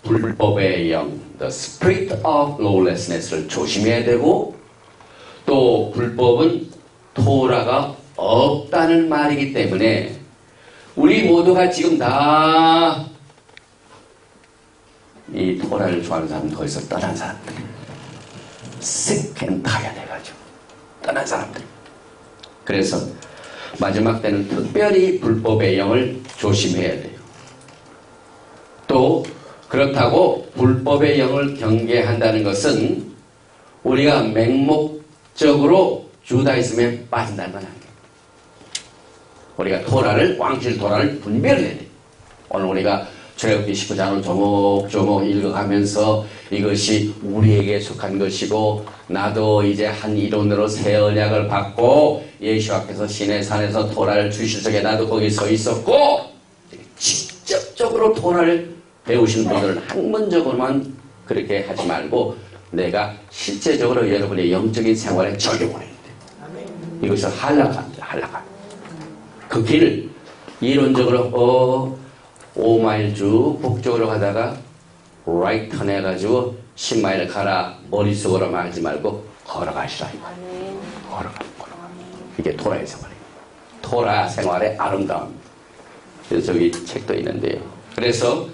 불법의 영, the spirit of lawlessness를 조심해야 되고, 또 불법은 토라가 없다는 말이기 때문에 우리 모두가 지금 다 이 토라를 좋아하는 사람은 거기서 떠난 사람들, sick and tired 해가지고 떠난 사람들. 그래서 마지막 때는 특별히 불법의 영을 조심해야 돼요. 또 그렇다고 불법의 영을 경계한다는 것은 우리가 맹목적으로 주다이즘에 빠진다는 건 아니에요. 우리가 토라를, 왕실 토라를 분별해야 돼요. 오늘 우리가 출애굽기 19장을 조목조목 읽어가면서 이것이 우리에게 속한 것이고, 나도 이제 한 이론으로 새 언약을 받고 예수 앞에서 시내산에서 토라를 주실 적에 나도 거기 서 있었고, 직접적으로 토라를 배우신 분들은 학문적으로만 그렇게 하지 말고 내가 실제적으로 여러분의 영적인 생활에 적용을 해야 돼요. 이것을 할라가입니다. 할라가. 그 길을 이론적으로 5마일 쭉 북쪽으로 가다가 라이트 턴 해가지고 10마일 가라 머릿속으로만 하지 말고 걸어가시라. 걸어가. 이게 토라의 생활이에요. 토라 생활의 아름다움. 그래서 저기 책도 있는데요. 그래서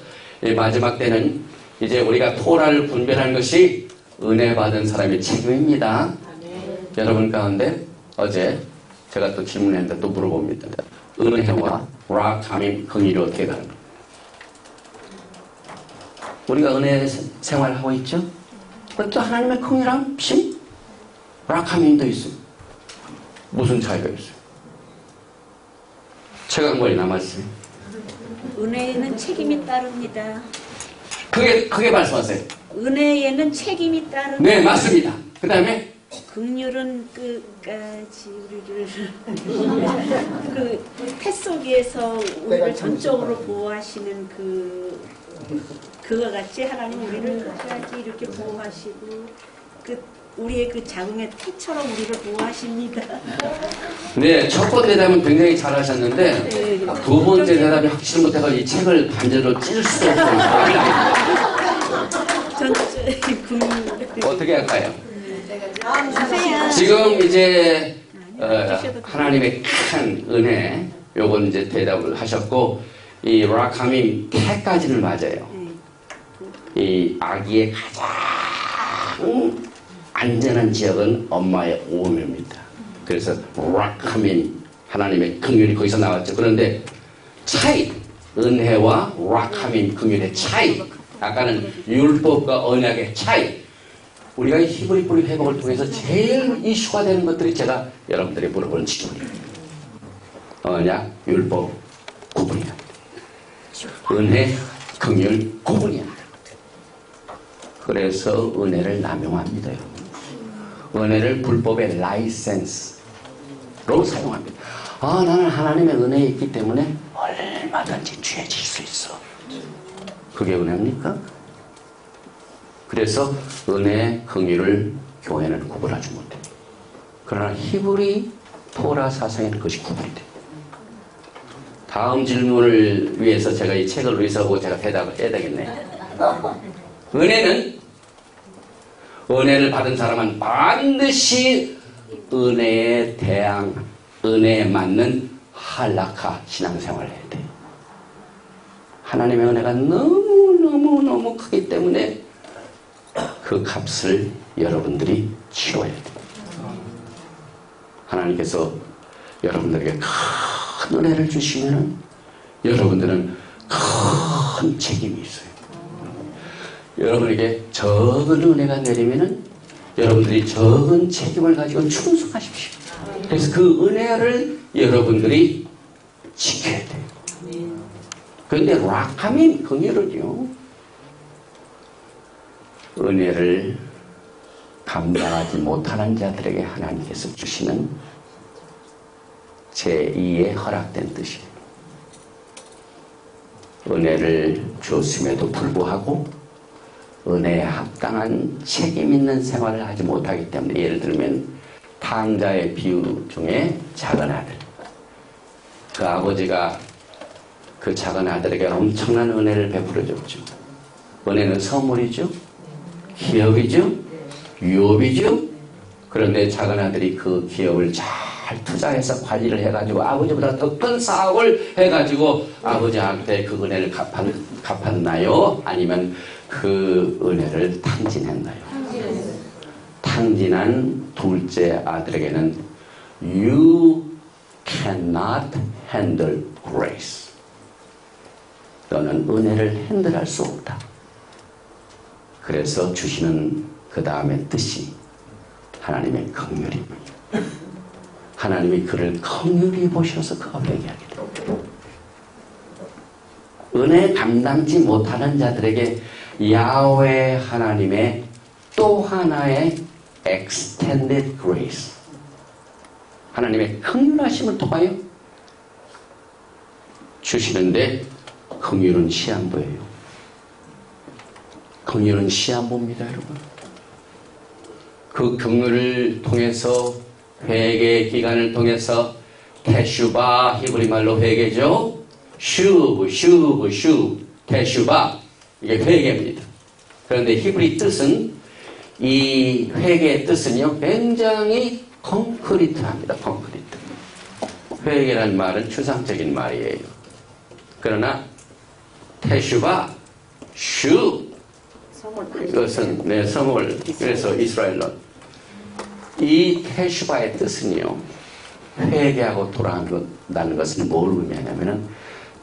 마지막 때는 이제 우리가 토라를 분별하는 것이 은혜 받은 사람의 책임입니다. 여러분 가운데 어제 제가 또 질문했는데 또 물어봅니다. 은혜와 라카민 긍휼이 어떻게 다릅니까? 우리가 은혜 생활을 하고 있죠? 또 하나님의 긍휼함, 심, 라카민도 있어요. 무슨 차이가 있어요? 책 한 권이 남았어요. 은혜에는 책임이 따릅니다. 크게 말씀하세요. 은혜에는 책임이 따릅니다. 네, 맞습니다. 그 다음에 긍휼은 끝까지 우리를 그 태속에서 우리를 전적으로 보호하시는 그와 같이 하나님 우리를 끝까지 이렇게 보호하시고 우리의 그 자궁의 태처럼 우리를 보호하십니다. 네, 첫 번째 대답은 굉장히 잘하셨는데 두 번째 대답이 확실히 못해서 이 책을 반대로 찢을 수도 없어요. 전체 어떻게 할까요? 지금 이제 하나님의 큰 은혜, 요건 이제 대답을 하셨고, 이 라카밈 캐까지는 맞아요. 이 아기의 가장 안전한 지역은 엄마의 오묘입니다. 그래서 라카밈, 하나님의 긍휼이 거기서 나왔죠. 그런데 차이, 은혜와 라카밈 긍휼의 차이, 아까는 율법과 언약의 차이, 우리가 히브리 뿌리 회복을 통해서 제일 이슈가 되는 것들이 제가 여러분들이 물어보는 질문입니다. 언약, 율법, 구분이야. 은혜, 긍휼, 구분이야. 그래서 은혜를 남용합니다, 여러분. 은혜를 불법의 라이센스로 사용합니다. 아, 나는 하나님의 은혜에 있기 때문에 얼마든지 죄질 수 있어. 그게 은혜입니까? 그래서 은혜, 긍휼을 교회는 구분하지 못해. 그러나 히브리 토라 사상에는 그것이 구분이 돼. 다음 질문을 위해서 제가 이 책을 위해서 제가 대답을 해야 되겠네. 은혜는, 은혜를 받은 사람은 반드시 은혜에 은혜에 맞는 할라카 신앙생활을 해야 돼. 하나님의 은혜가 너무 크기 때문에 그 값을 여러분들이 치러야 돼. 하나님께서 여러분들에게 큰 은혜를 주시면 여러분들은 큰 책임이 있어요. 여러분에게 적은 은혜가 내리면은 여러분들이 적은 책임을 가지고 충성하십시오. 그래서 그 은혜를 여러분들이 지켜야 돼요. 그런데 라카민 긍휼은요, 은혜를 감당하지 못하는 자들에게 하나님께서 주시는 제2의 허락된 뜻이에요. 은혜를 주었음에도 불구하고 은혜에 합당한 책임 있는 생활을 하지 못하기 때문에, 예를 들면 탕자의 비유 중에 작은 아들, 그 아버지가 그 작은 아들에게 엄청난 은혜를 베풀어줬죠. 은혜는 선물이죠, 기업이죠, 유업이죠. 그런데 작은 아들이 그 기업을 잘 투자해서 관리를 해가지고 아버지보다 더 큰 사업을 해가지고 아버지한테 그 은혜를 갚았나요? 아니면 그 은혜를 탕진했나요? 탕진한 둘째 아들에게는 You cannot handle grace. 너는 은혜를 핸들할 수 없다. 그래서 주시는 그 다음의 뜻이 하나님의 긍휼입니다. 하나님이 그를 긍휼히 보셔서 그가 회개하게 됩니다. 은혜 감당지 못하는 자들에게 야훼 하나님의 또 하나의 extended grace, 하나님의 긍휼하심을 통하여 주시는데, 긍휼은 시한부예요. 긍휼은 시한부입니다, 여러분. 그 긍휼을 통해서, 회개 기간을 통해서, 테슈바, 히브리 말로 회개죠. 슈브, 테슈바, 이게 회개입니다. 그런데 히브리 뜻은, 이 회개의 뜻은요, 굉장히 콘크리트합니다. 콘크리트. 회개라는 말은 추상적인 말이에요. 그러나 테슈바, 이것은 성을, 그래서 이스라엘로 이 테슈바의 뜻은요, 회개하고 돌아간다는 것은 뭘 의미하냐면은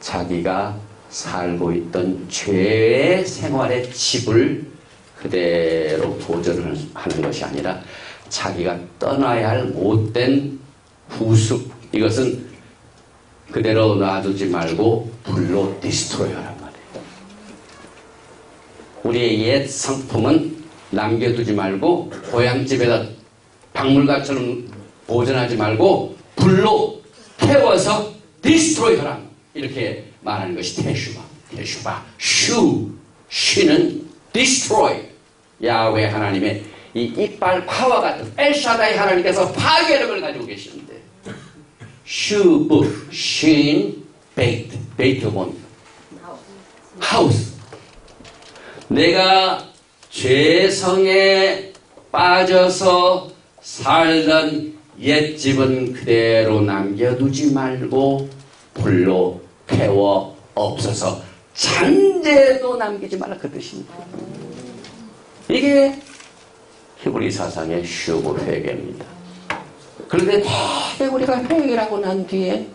자기가 살고 있던 죄의 생활의 칩을 그대로 보존을 하는 것이 아니라 자기가 떠나야 할 못된 후습, 이것은 그대로 놔두지 말고 불로 디스트로이하란 말이에요. 우리의 옛 상품은 남겨두지 말고 고향집에다 박물관처럼 보존하지 말고 불로 태워서 디스트로이하라, 이렇게 말하는 것이 테슈바. 쉬는 디스트로이. 야훼 하나님의 이 이빨 파와 같은 엘샤다이 하나님께서 파괴력을 가지고 계시는데, 슈브, 쉰, 베이트 본 하우스. 내가 죄성에 빠져서 살던 옛집은 그대로 남겨두지 말고 불로 태워 없어서 잔재도 남기지 말라 그 뜻입니다. 이게 히브리 사상의 슈브 회개입니다. 그런데 되게 우리가 회개를 하고 난 뒤에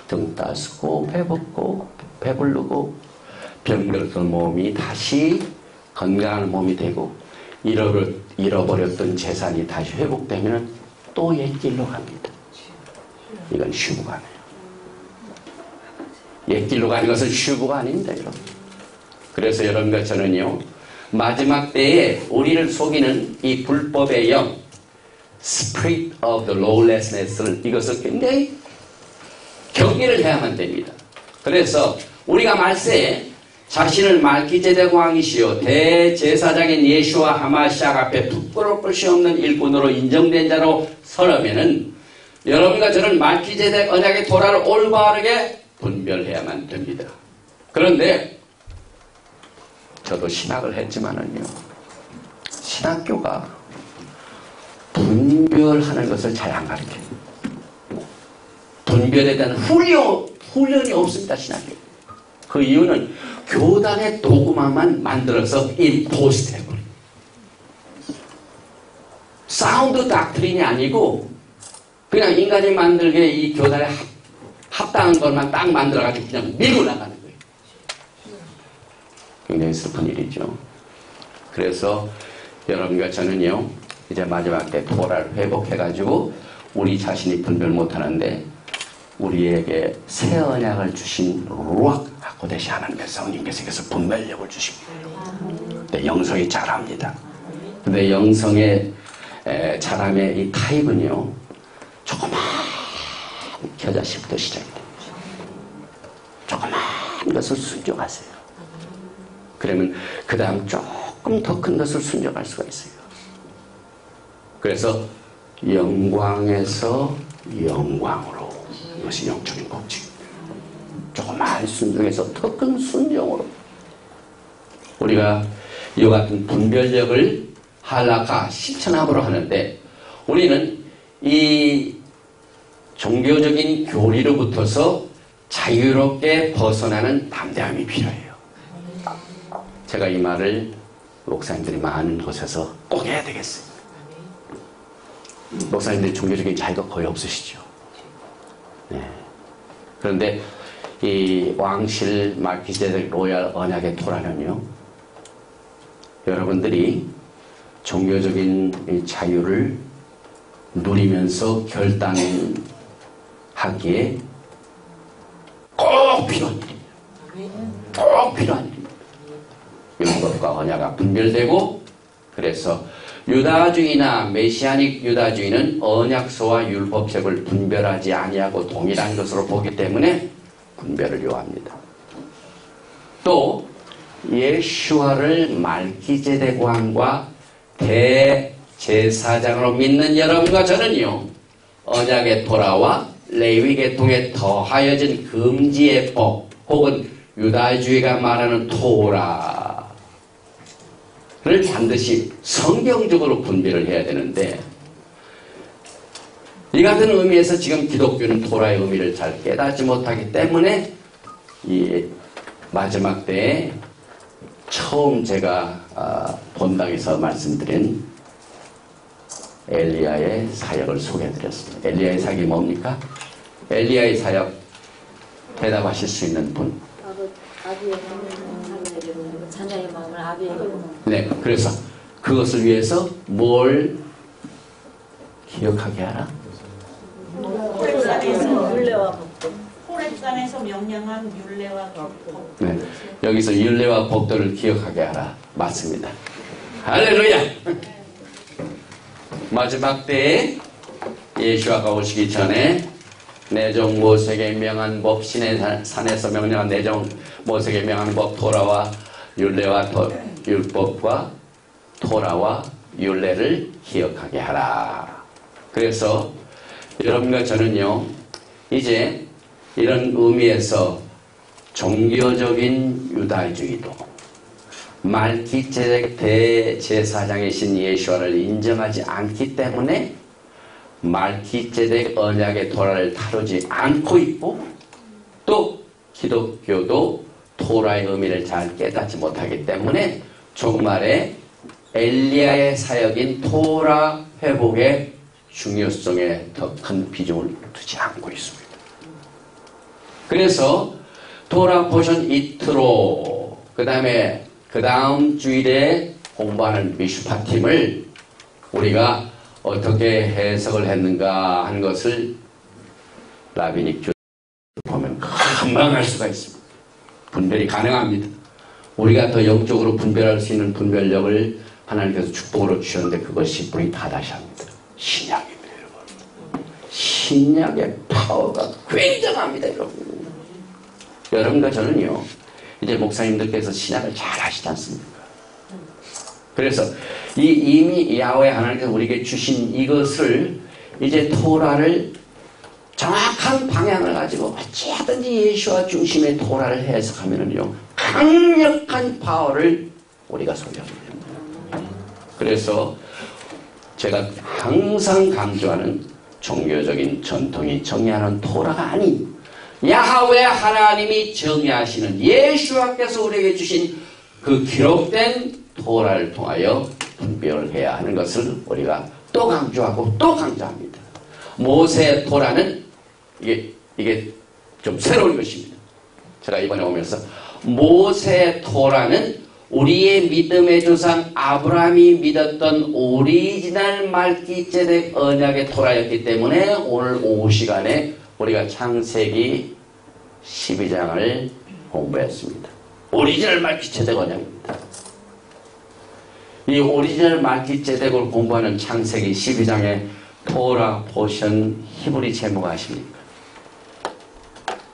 등 따스고 배붓고 배부르고 병들었던 몸이 다시 건강한 몸이 되고 잃어버렸던 재산이 다시 회복되면 또 옛길로 갑니다. 이건 슈브가 아니에요. 옛길로 가는 것은 슈브가 아닙니다. 여러분. 그래서 여러분과 저는요, 마지막 때에 우리를 속이는 이 불법의 영, Spirit of the Lawlessness를 이것을 굉장히 경계를 해야만 됩니다. 그래서 우리가 말세에 자신을 말기제덱 왕이시요 대제사장인 예수와 하마시아 앞에 부끄러울 것이 없는 일꾼으로 인정된 자로 서려면은 여러분과 저는 말기제덱 언약의 토라를 올바르게 분별해야만 됩니다. 그런데 저도 신학을 했지만은요, 신학교가 분별하는 것을 잘 안 가르쳐요. 분별에 대한 훈련이 없습니다. 신학교. 그 이유는 교단의 도구만 만들어서 임포스트 해버려요. 사운드 닥트린이 아니고 그냥 인간이 만들게 이 교단에 합당한 것만 딱 만들어가지고 그냥 밀고 나가는 거예요. 굉장히 슬픈 일이죠. 그래서 여러분과 저는요, 이제 마지막 때 토라를 회복해가지고 우리 자신이 분별 못하는데 우리에게 새 언약을 주신 루악 하코데시 하나님의 성령께서 여기서 분별력을 주십니다. 근데 영성이 자랍니다. 근데 영성의 자람의 이 타입은요, 조그만 겨자씨부터 시작이 됩니다. 조그만 것을 순종하세요. 그러면 그 다음 조금 더 큰 것을 순종할 수가 있어요. 그래서 영광에서 영광으로, 이것이 영적인 법칙입니다. 조그만 순종에서 더 큰 순종으로 우리가 이와 같은 분별력을 할라카 실천함으로 하는데, 우리는 이 종교적인 교리로부터서 자유롭게 벗어나는 담대함이 필요해요. 제가 이 말을 목사님들이 많은 곳에서 꼭 해야 되겠어요. 목사님들이 종교적인 자유가 거의 없으시죠. 네. 그런데 이 왕실 말기제덱 로얄 언약의 토라는요, 여러분들이 종교적인 이 자유를 누리면서 결단하기에 꼭 필요한 일입니다. 꼭 필요한 일입니다. 율법과 언약이 분별되고, 그래서 유다주의나 메시아닉 유다주의는 언약서와 율법책을 분별하지 아니하고 동일한 것으로 보기 때문에 분별을 요합니다. 또 예수와를 말기제덱 왕과 대제사장으로 믿는 여러분과 저는요, 언약의 토라와 레위 계통에 더하여진 금지의 법 혹은 유다주의가 말하는 토라를 반드시 성경적으로 분별을 해야 되는데, 이 같은 의미에서 지금 기독교는 토라의 의미를 잘 깨닫지 못하기 때문에 이 마지막 때에 처음 제가 본당에서 말씀드린 엘리야의 사역을 소개해드렸습니다. 엘리야의 사역이 뭡니까? 엘리야의 사역 대답하실 수 있는 분. 아비의 자녀의 마음을 아비에게. 네, 그래서 그것을 위해서 뭘 기억하게 하라? 호렙산에서 명령한 율례와 법. 네, 여기서 율례와 법도를 기억하게 하라. 맞습니다. 할렐루야! 마지막 때에 예수가 오시기 전에 내정 모세에게 명한 법, 신의 산에서 명령한 내정 모세에게 명한 법, 토라와 율례와 율법과 토라와 율례를 기억하게 하라. 그래서 여러분과 저는요, 이제 이런 의미에서 종교적인 유다주의도 말기제덱 대제사장이신 예수와를 인정하지 않기 때문에 말기제덱 언약의 토라를 다루지 않고 있고, 또 기독교도 토라의 의미를 잘 깨닫지 못하기 때문에 종말에 엘리야의 사역인 토라 회복의 중요성에 더 큰 비중을 두지 않고 있습니다. 그래서 토라 포션 이트로, 그 다음 주일에 공부하는 미슈파팀을 우리가 어떻게 해석을 했는가 하는 것을 라비닉 교 보면 금방 알 수가 있습니다. 분별이 가능합니다. 우리가 더 영적으로 분별할 수 있는 분별력을 하나님께서 축복으로 주셨는데 그것이 우리 다다시합니다. 신약입니다, 여러분. 신약의 파워가 굉장합니다, 여러분. 여러분과 저는요, 이제 목사님들께서 신약을 잘 아시지 않습니까? 그래서 이미 야훼 하나님께서 우리에게 주신 이것을 이제 토라를 정확한 방향을 가지고 어찌하든지 예수와 중심의 토라를 해석하면은요, 강력한 파워를 우리가 소유하게 됩니다. 그래서 제가 항상 강조하는 종교적인 전통이 정의하는 토라가 아닌 야훼 하나님이 정의하시는 예수와께서 우리에게 주신 그 기록된 토라를 통하여 분별을 해야 하는 것을 우리가 또 강조하고 또 강조합니다. 모세 토라는 이게 좀 새로운 것입니다. 제가 이번에 오면서 모세 토라는 우리의 믿음의 조상 아브라함이 믿었던 오리지널 말기제덱 언약의 토라였기 때문에 오늘 오후 시간에 우리가 창세기 12장을 공부했습니다. 오리지널 말기제덱 언약입니다. 이 오리지널 말기제덱을 공부하는 창세기 12장의 토라 포션 히브리 제목 아십니까?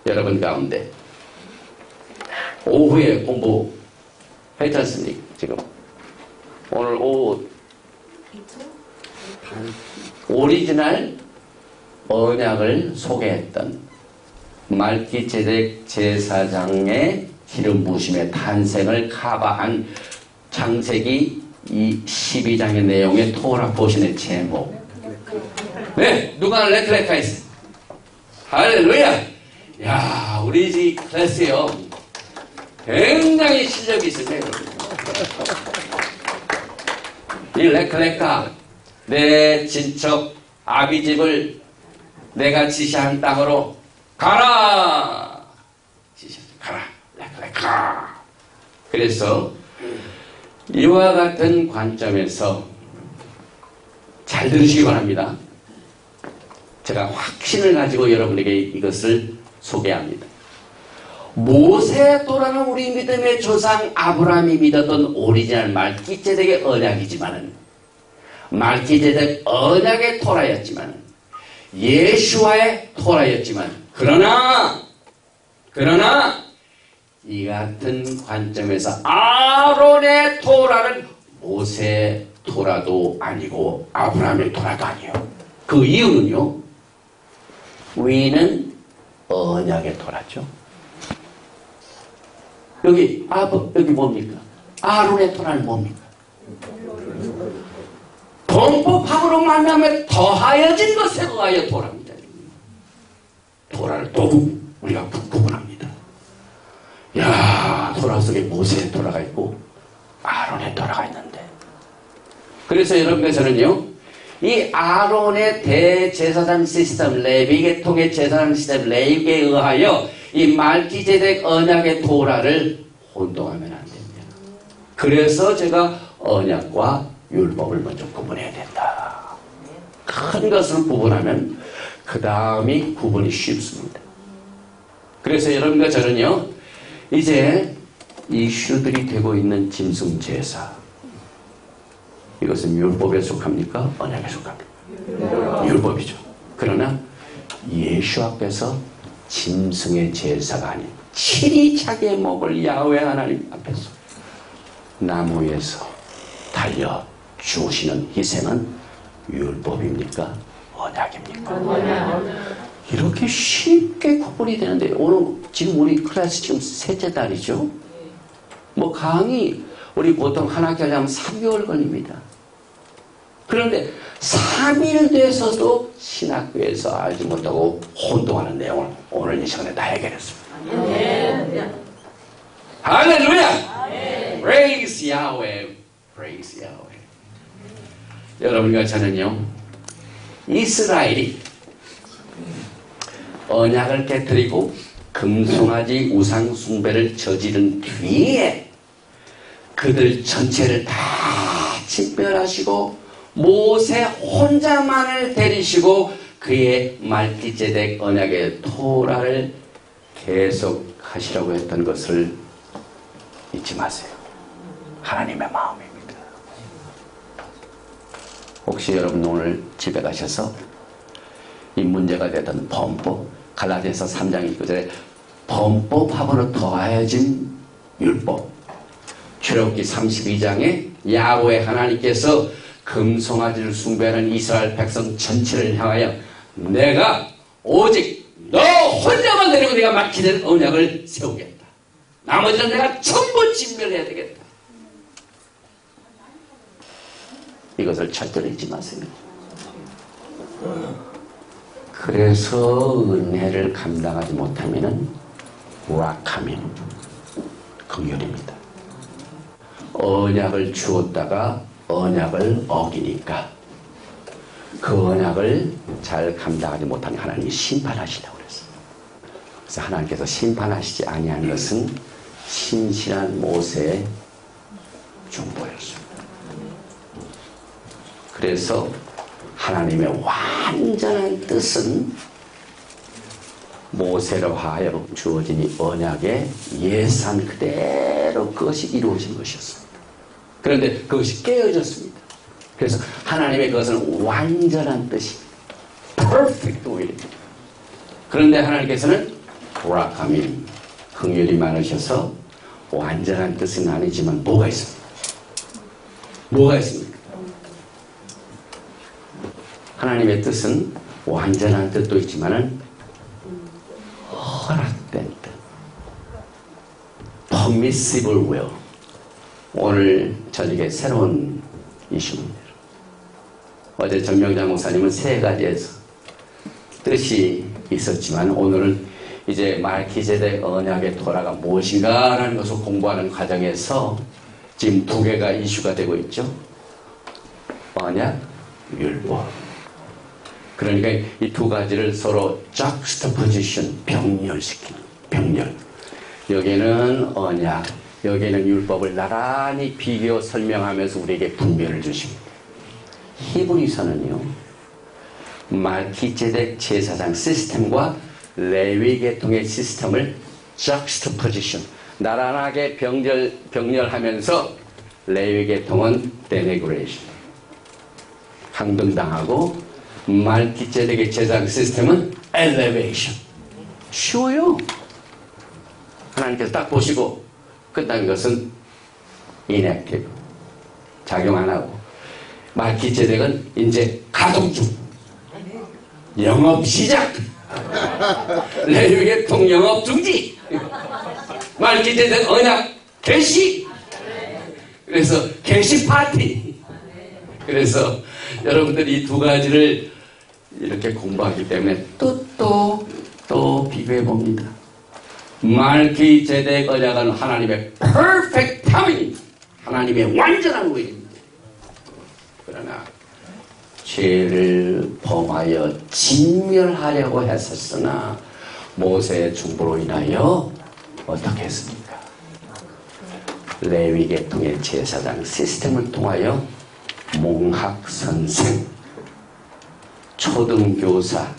여러분 가운데 오후에 공부했지 않습니까? 지금 오늘 오후 오리지널 언약을 소개했던 말기제덱 제사장의 기름 부으심의 탄생을 커버한 창세기 12장의 내용의 토라 포션의 제목. 네, 누가 레클레카 있어요? 할렐루야! 야, 우리 집 클래스요, 굉장히 실력이 있습니다. 이 레클레카, 내 친척 아비집을 내가 지시한 땅으로 가라! 가라! 레클레카! 그래서 이와 같은 관점에서 잘 들으시기 바랍니다. 제가 확신을 가지고 여러분에게 이것을 소개합니다. 모세 토라는 우리 믿음의 조상 아브라함이 믿었던 오리지널 말기제덱의 언약이지만은, 말기제덱 언약의 토라였지만, 예수와의 토라였지만, 그러나 이 같은 관점에서 아론의 토라는 모세 토라도 아니고 아브라함의 토라도 아니에요. 그 이유는요, 위는 언약의 토라죠. 여기 뭡니까? 아론의 토라는 뭡니까? 범법함으로 말미암아 더하여진 것에 의하여 토라입니다. 토라를 또 우리가 구분합니다. 야, 토라 속에 모세의 토라가 있고 아론의 토라가 있는데, 그래서 여러분께서는요, 이 아론의 대제사장 시스템, 레위계통의 제사장 시스템, 레위계에 의하여 이 말기제덱 언약의 토라를 혼동하면 안 됩니다. 그래서 제가 언약과 율법을 먼저 구분해야 된다. 큰 것을 구분하면 그 다음이 구분이 쉽습니다. 그래서 여러분과 저는요, 이제 이슈들이 되고 있는 짐승 제사, 이것은 율법에 속합니까? 언약에 속합니까? 율법이죠. 그러나 예수 앞에서 짐승의 제사가 아닌 친히 자기의 목을 야훼 하나님 앞에서 나무 위에서 달려 주시는 희생은 율법입니까? 언약입니까? 이렇게 쉽게 구분이 되는데, 오늘 지금 우리 클래스 지금 셋째 달이죠? 뭐 강의 우리 보통 한 학기 하려면 3개월 걸립니다. 그런데 3일 돼서도 신학교에서 알지 못하고 혼동하는 내용을 오늘 이 시간에 다 해결했습니다. 할렐루야! Praise Yahweh! Praise Yahweh! 여러분과 저는요, 이스라엘이 언약을 깨뜨리고 금송아지 우상 숭배를 저지른 뒤에 그들 전체를 다 진멸하시고 모세 혼자만을 데리시고 그의 말기제덱 언약의 토라를 계속하시라고 했던 것을 잊지 마세요. 하나님의 마음입니다. 혹시 여러분 오늘 집에 가셔서 이 문제가 되던 범법, 갈라디아서 3장 1절에 범법하고는 더해진 율법, 출애굽기 32장에 야훼 하나님께서 금송아지를 숭배하는 이스라엘 백성 전체를 향하여 내가 오직 너 혼자만 데리고 내가 막히는 언약을 세우겠다. 나머지는 내가 전부 진멸해야 되겠다. 이것을 절대로 잊지 마세요. 그래서 은혜를 감당하지 못하면은 락하민, 긍휼입니다. 언약을 주었다가 언약을 어기니까 그 언약을 잘 감당하지 못하니 하나님이 심판하시려고 그랬어요. 그래서 하나님께서 심판하시지 아니한 것은 신실한 모세의 중보였습니다. 그래서 하나님의 완전한 뜻은 모세로 하여 주어진 이 언약의 예산 그대로 그것이 이루어진 것이었습니다. 그런데 그것이 깨어졌습니다. 그래서 하나님의 그것은 완전한 뜻입니다. Perfect will입니다. 그런데 하나님께서는 라카민, 긍휼이 많으셔서 완전한 뜻은 아니지만 뭐가 있습니까? 뭐가 있습니까? 하나님의 뜻은 완전한 뜻도 있지만은 허락된 뜻, permissible will. 오늘 저녁에 새로운 이슈입니다. 어제 정명장 목사님은 세 가지의 뜻이 있었지만 오늘은 이제 말기제덱 언약의 토라가 무엇인가라는 것을 공부하는 과정에서 지금 두 개가 이슈가 되고 있죠. 언약, 율법. 그러니까 이 두 가지를 서로 juxtaposition, 병렬시키는, 병렬. 여기는 언약, 여기는 율법을 나란히 비교 설명하면서 우리에게 분별을 주십니다. 히브리서는요, 말기제덱 제사장 시스템과 레위 계통의 시스템을 juxtaposition, 나란하게 병렬하면서 레위 계통은 denigration, 강등당하고 말기제덱의 제사장 시스템은 elevation. 쉬워요. 하나님께서 딱 보시고 끝난 것은 inactive, 작용 안 하고, 말기제덱은 이제 가동 중, 영업 시작, 레위 계통 영업 중지, 말기제덱 언약 개시. 그래서 개시 파티. 그래서 여러분들이 이 두 가지를 이렇게 공부하기 때문에 또 비교해 봅니다. 말기제덱 언약은 하나님의 perfect timing, 하나님의 완전한 우애입니다. 그러나 죄를 범하여 진멸하려고 했었으나 모세의 중보로 인하여 어떻게 했습니까? 레위 계통의 제사장 시스템을 통하여 몽학선생, 초등교사를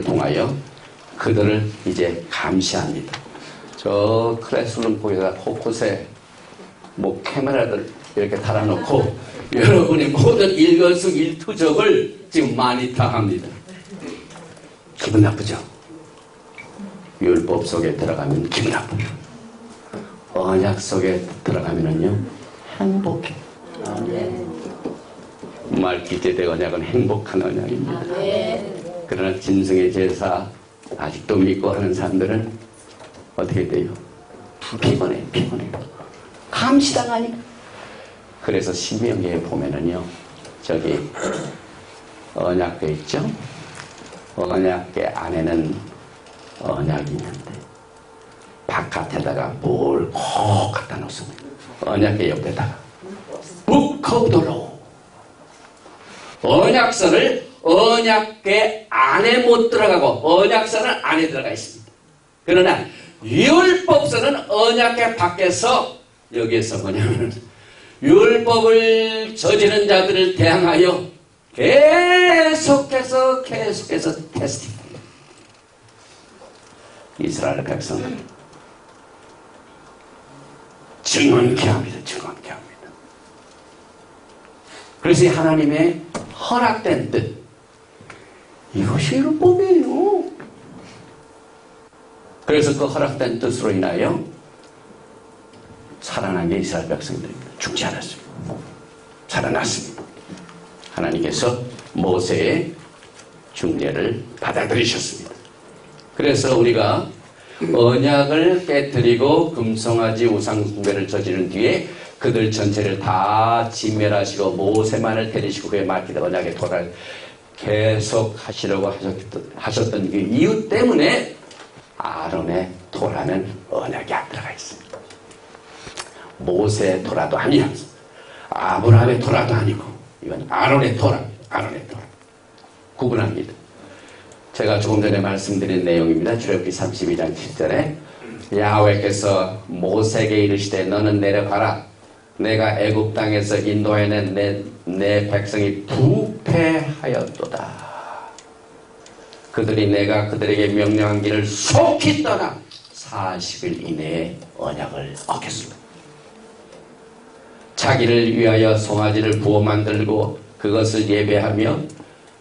통하여 그들을 이제 감시합니다. 저 클래스룸복에다 곳곳에 뭐 카메라들 이렇게 달아놓고 여러분의 모든 일거수일투족을 지금 마니터합니다. 기분 나쁘죠? 율법 속에 들어가면 기분 나쁘죠? 언약 속에 들어가면은요 행복해. 말기제덱 언약은 행복한 언약입니다. 그러나 짐승의 제사 아직도 믿고 하는 사람들은 어떻게 돼요? 피곤해. 감시당하니까. 그래서 신명기에 보면은요, 저기 언약궤 있죠? 언약궤 안에는 언약이 있는데 바깥에다가 뭘 콕 갖다 놓습니다. 언약궤 옆에다가 북커브도로 언약선을 언약궤 안에 못 들어가고 언약선은 안에 들어가 있습니다. 그러나 율법서는 언약궤 밖에서 여기에서 뭐냐면 율법을 저지른 자들을 대항하여 계속해서 테스팅. 이스라엘 백성은 증언케 합니다. 증언케 합니다. 그래서 하나님의 허락된 뜻, 이것이 율법이에요. 그래서 그 허락된 뜻으로 인하여 살아난 게 이스라엘 백성들입니다. 죽지 않았습니다. 살아났습니다. 하나님께서 모세의 중재를 받아들이셨습니다. 그래서 우리가 언약을 깨뜨리고 금송아지 우상 숭배를 저지른 뒤에 그들 전체를 다 진멸하시고 모세만을 데리시고 그의 맡기던 언약의 토라를 계속 하시려고 하셨던 그 이유 때문에 아론의 토라는 언약이 안 들어가 있습니다. 모세의 토라도 아니야. 아브라함의 토라도 아니고 이건 아론의 토라. 아론의 토라. 구분합니다. 제가 조금 전에 말씀드린 내용입니다. 출애굽기 32장 7절에 야훼께서 모세에게 이르시되 너는 내려가라. 내가 애굽 땅에서 인도해낸 내 백성이 부패하였도다. 그들이 내가 그들에게 명령한 길을 속히 떠나 40일 이내에 언약을 어겼습니다. 자기를 위하여 송아지를 부어 만들고 그것을 예배하며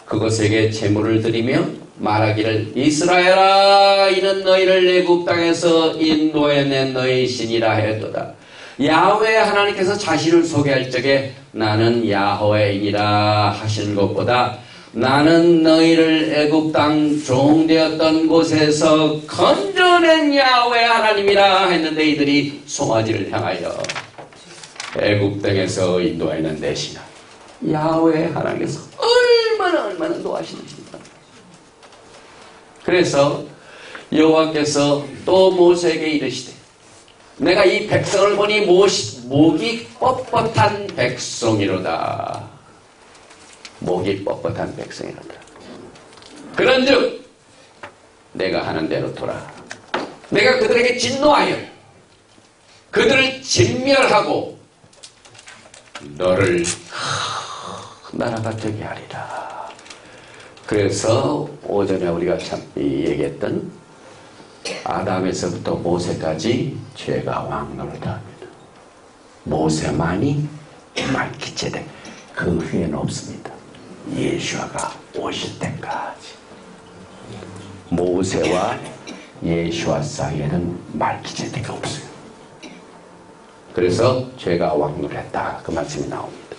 그것에게 제물을 드리며 말하기를 이스라엘아 이는 너희를 애굽 땅에서 인도해낸 너희 신이라 하였도다. 야훼 하나님께서 자신을 소개할 적에 나는 야훼이니라 하시는 것보다 나는 너희를 애굽 땅 종되었던 곳에서 건져낸 야훼 하나님이라 했는데 이들이 송아지를 향하여 애굽 땅에서 인도해낸 내 신아. 야훼 하나님께서 얼마나 노하시는십니까? 그래서 여호와께서 또 모세에게 이르시되 내가 이 백성을 보니 목이 뻣뻣한 백성이로다. 목이 뻣뻣한 백성이로다. 그런즉 내가 하는 대로 돌아. 내가 그들에게 진노하여 그들을 진멸하고 너를 나라가 되게 하리라. 그래서 오전에 우리가 참 얘기했던 아담에서부터 모세까지 죄가 왕노릇합니다. 모세만이 말기체되 그 후에는 없습니다. 예수아가 오실 때까지 모세와 예수아 사이에는 말기체대가 없어요. 그래서 죄가 왕노릇했다 그 말씀이 나옵니다.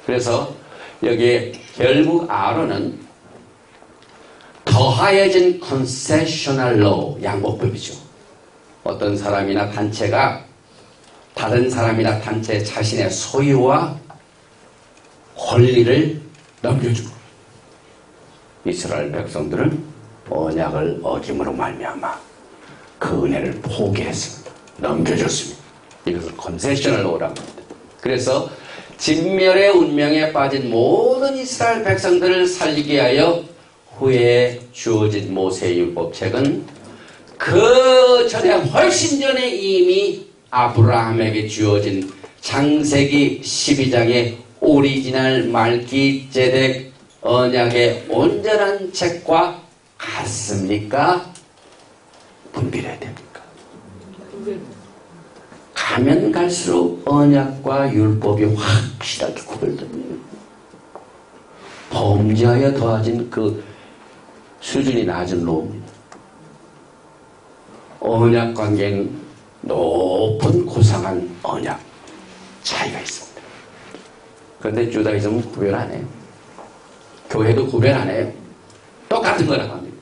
그래서 여기에 결국 아론은 더하여진 컨세셔널 로우, 양보법이죠. 어떤 사람이나 단체가 다른 사람이나 단체 자신의 소유와 권리를 넘겨주고 이스라엘 백성들은 언약을 어김으로 말미암아 그 은혜를 포기했습니다. 넘겨줬습니다. 이것을 컨세셔널 로우라고 합니다. 그래서 진멸의 운명에 빠진 모든 이스라엘 백성들을 살리기 위하여 후에 주어진 모세의 율법책은 그 전에 훨씬 전에 이미 아브라함에게 주어진 창세기 12장의 오리지널 말기제덱 언약의 온전한 책과 같습니까? 분별해야 됩니까? 가면 갈수록 언약과 율법이 확실하게 구별됩니다. 범죄하여 더해진 그 수준이 낮은 로입니다. 언약 관계는 높은 고상한 언약 차이가 있습니다. 그런데 주다이즘은 구별 안 해요. 교회도 구별 안 해요. 똑같은 거라고 합니다.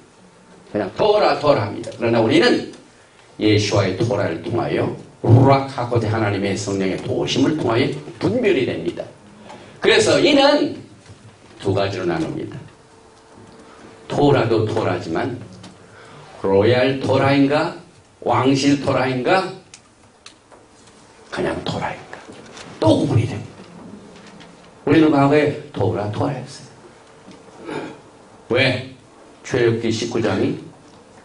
그냥 토라 합니다. 그러나 우리는 예수와의 토라를 통하여 루락하고 하나님의 성령의 도심을 통하여 분별이 됩니다. 그래서 이는 두 가지로 나눕니다. 토라도 토라지만 로얄 토라인가 왕실 토라인가 그냥 토라인가 또 구분이 됩니다. 우리는 과거에 토라였어요. 왜? 출애굽기 19장이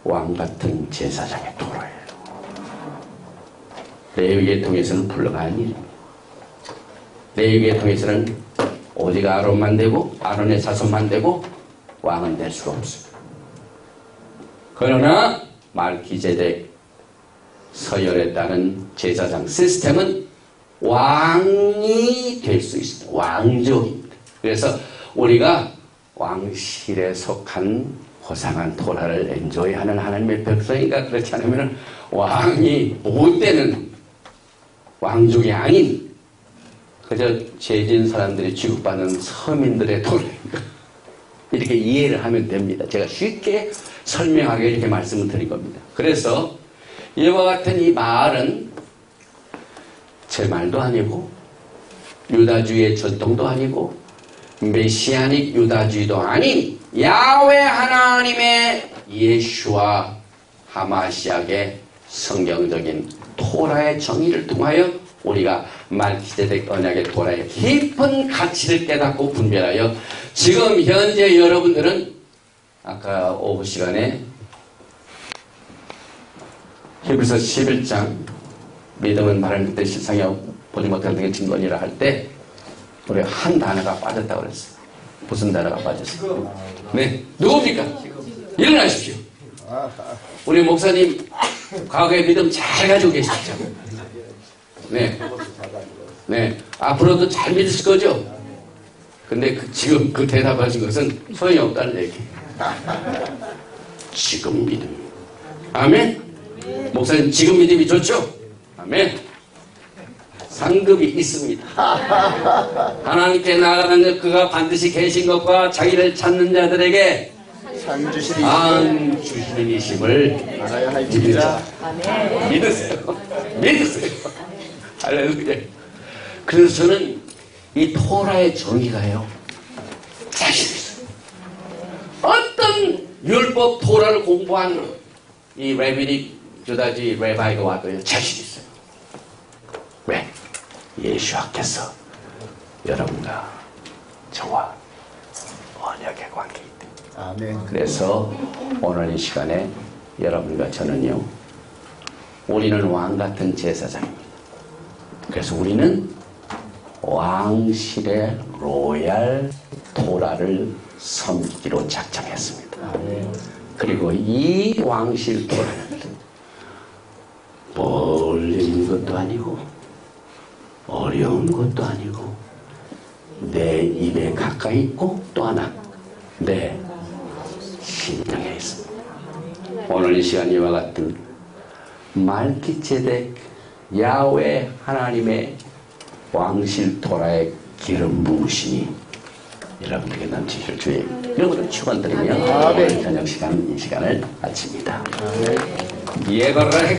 왕같은 제사장의 토라예요. 레위계통에서는 불러가는 일입니다. 레위계통에서는 오직 아론만 되고 아론의 자손만 되고 왕은 될 수가 없어요. 그러나 말기제덱 서열에 따른 제사장 시스템은 왕이 될 수 있습니다. 왕족입니다. 그래서 우리가 왕실에 속한 호상한 토라를 엔조이하는 하나님의 백성인가 그렇지 않으면 왕이 못 되는 왕족이 아닌 그저 죄진 사람들이 취급받는 서민들의 토라인가 이렇게 이해를 하면 됩니다. 제가 쉽게 설명하게 이렇게 말씀을 드린 겁니다. 그래서 이와 같은 이 말은 제 말도 아니고 유다주의 전통도 아니고 메시아닉 유다주의도 아닌 야훼 하나님의 예수와 하마시아의 성경적인 토라의 정의를 통하여 우리가 말기제덱 언약의 토라의 깊은 가치를 깨닫고 분별하여 지금 현재 여러분들은 아까 오후 시간에 히브리서 11장 믿음은 말하는 때 실상이 보지 못하는 게 증거니라 할 때 우리가 한 단어가 빠졌다고 그랬어요. 무슨 단어가 빠졌어요? 네, 누굽니까? 일어나십시오. 우리 목사님 과거의 믿음 잘 가지고 계시죠? 네. 네. 앞으로도 잘 믿으실 거죠? 근데 지금 그 대답하신 것은 소용이 없다는 얘기. 지금 믿음. 아멘? 목사님 지금 믿음이 좋죠? 아멘. 상급이 있습니다. 하나님께 나아가는 그가 반드시 계신 것과 자기를 찾는 자들에게 상 주시는 이심을 알아야 할지니라. 믿으세요. 믿으세요. 할렐루야. 그래서 저는 이 토라의 정의가요 자신 있어요. 어떤 율법 토라를 공부한 이 레비닉 유다주의 레바이가 와도 자신 있어요. 왜? 예수께서 여러분과 저와 언약의 관계이기 때문에. 아멘. 그래서 오늘 이 시간에 여러분과 저는요 우리는 왕같은 제사장입니다. 그래서 우리는 왕실의 로얄 토라를 섬기기로 작정했습니다. 아멘. 그리고 이 왕실 토라는 멀리 있는 것도 아니고 어려운 것도 아니고 내 입에 가까이 있고 또 하나 내 심령에 있습니다. 오늘 이 시간 이와 같은 말기제덱 야훼 하나님의 왕실 토라의 기름 부으심이 여러분에게 넘치실 주의 이름으로 축원드리며 오늘 저녁 시간 이 시간을 마칩니다. 예거를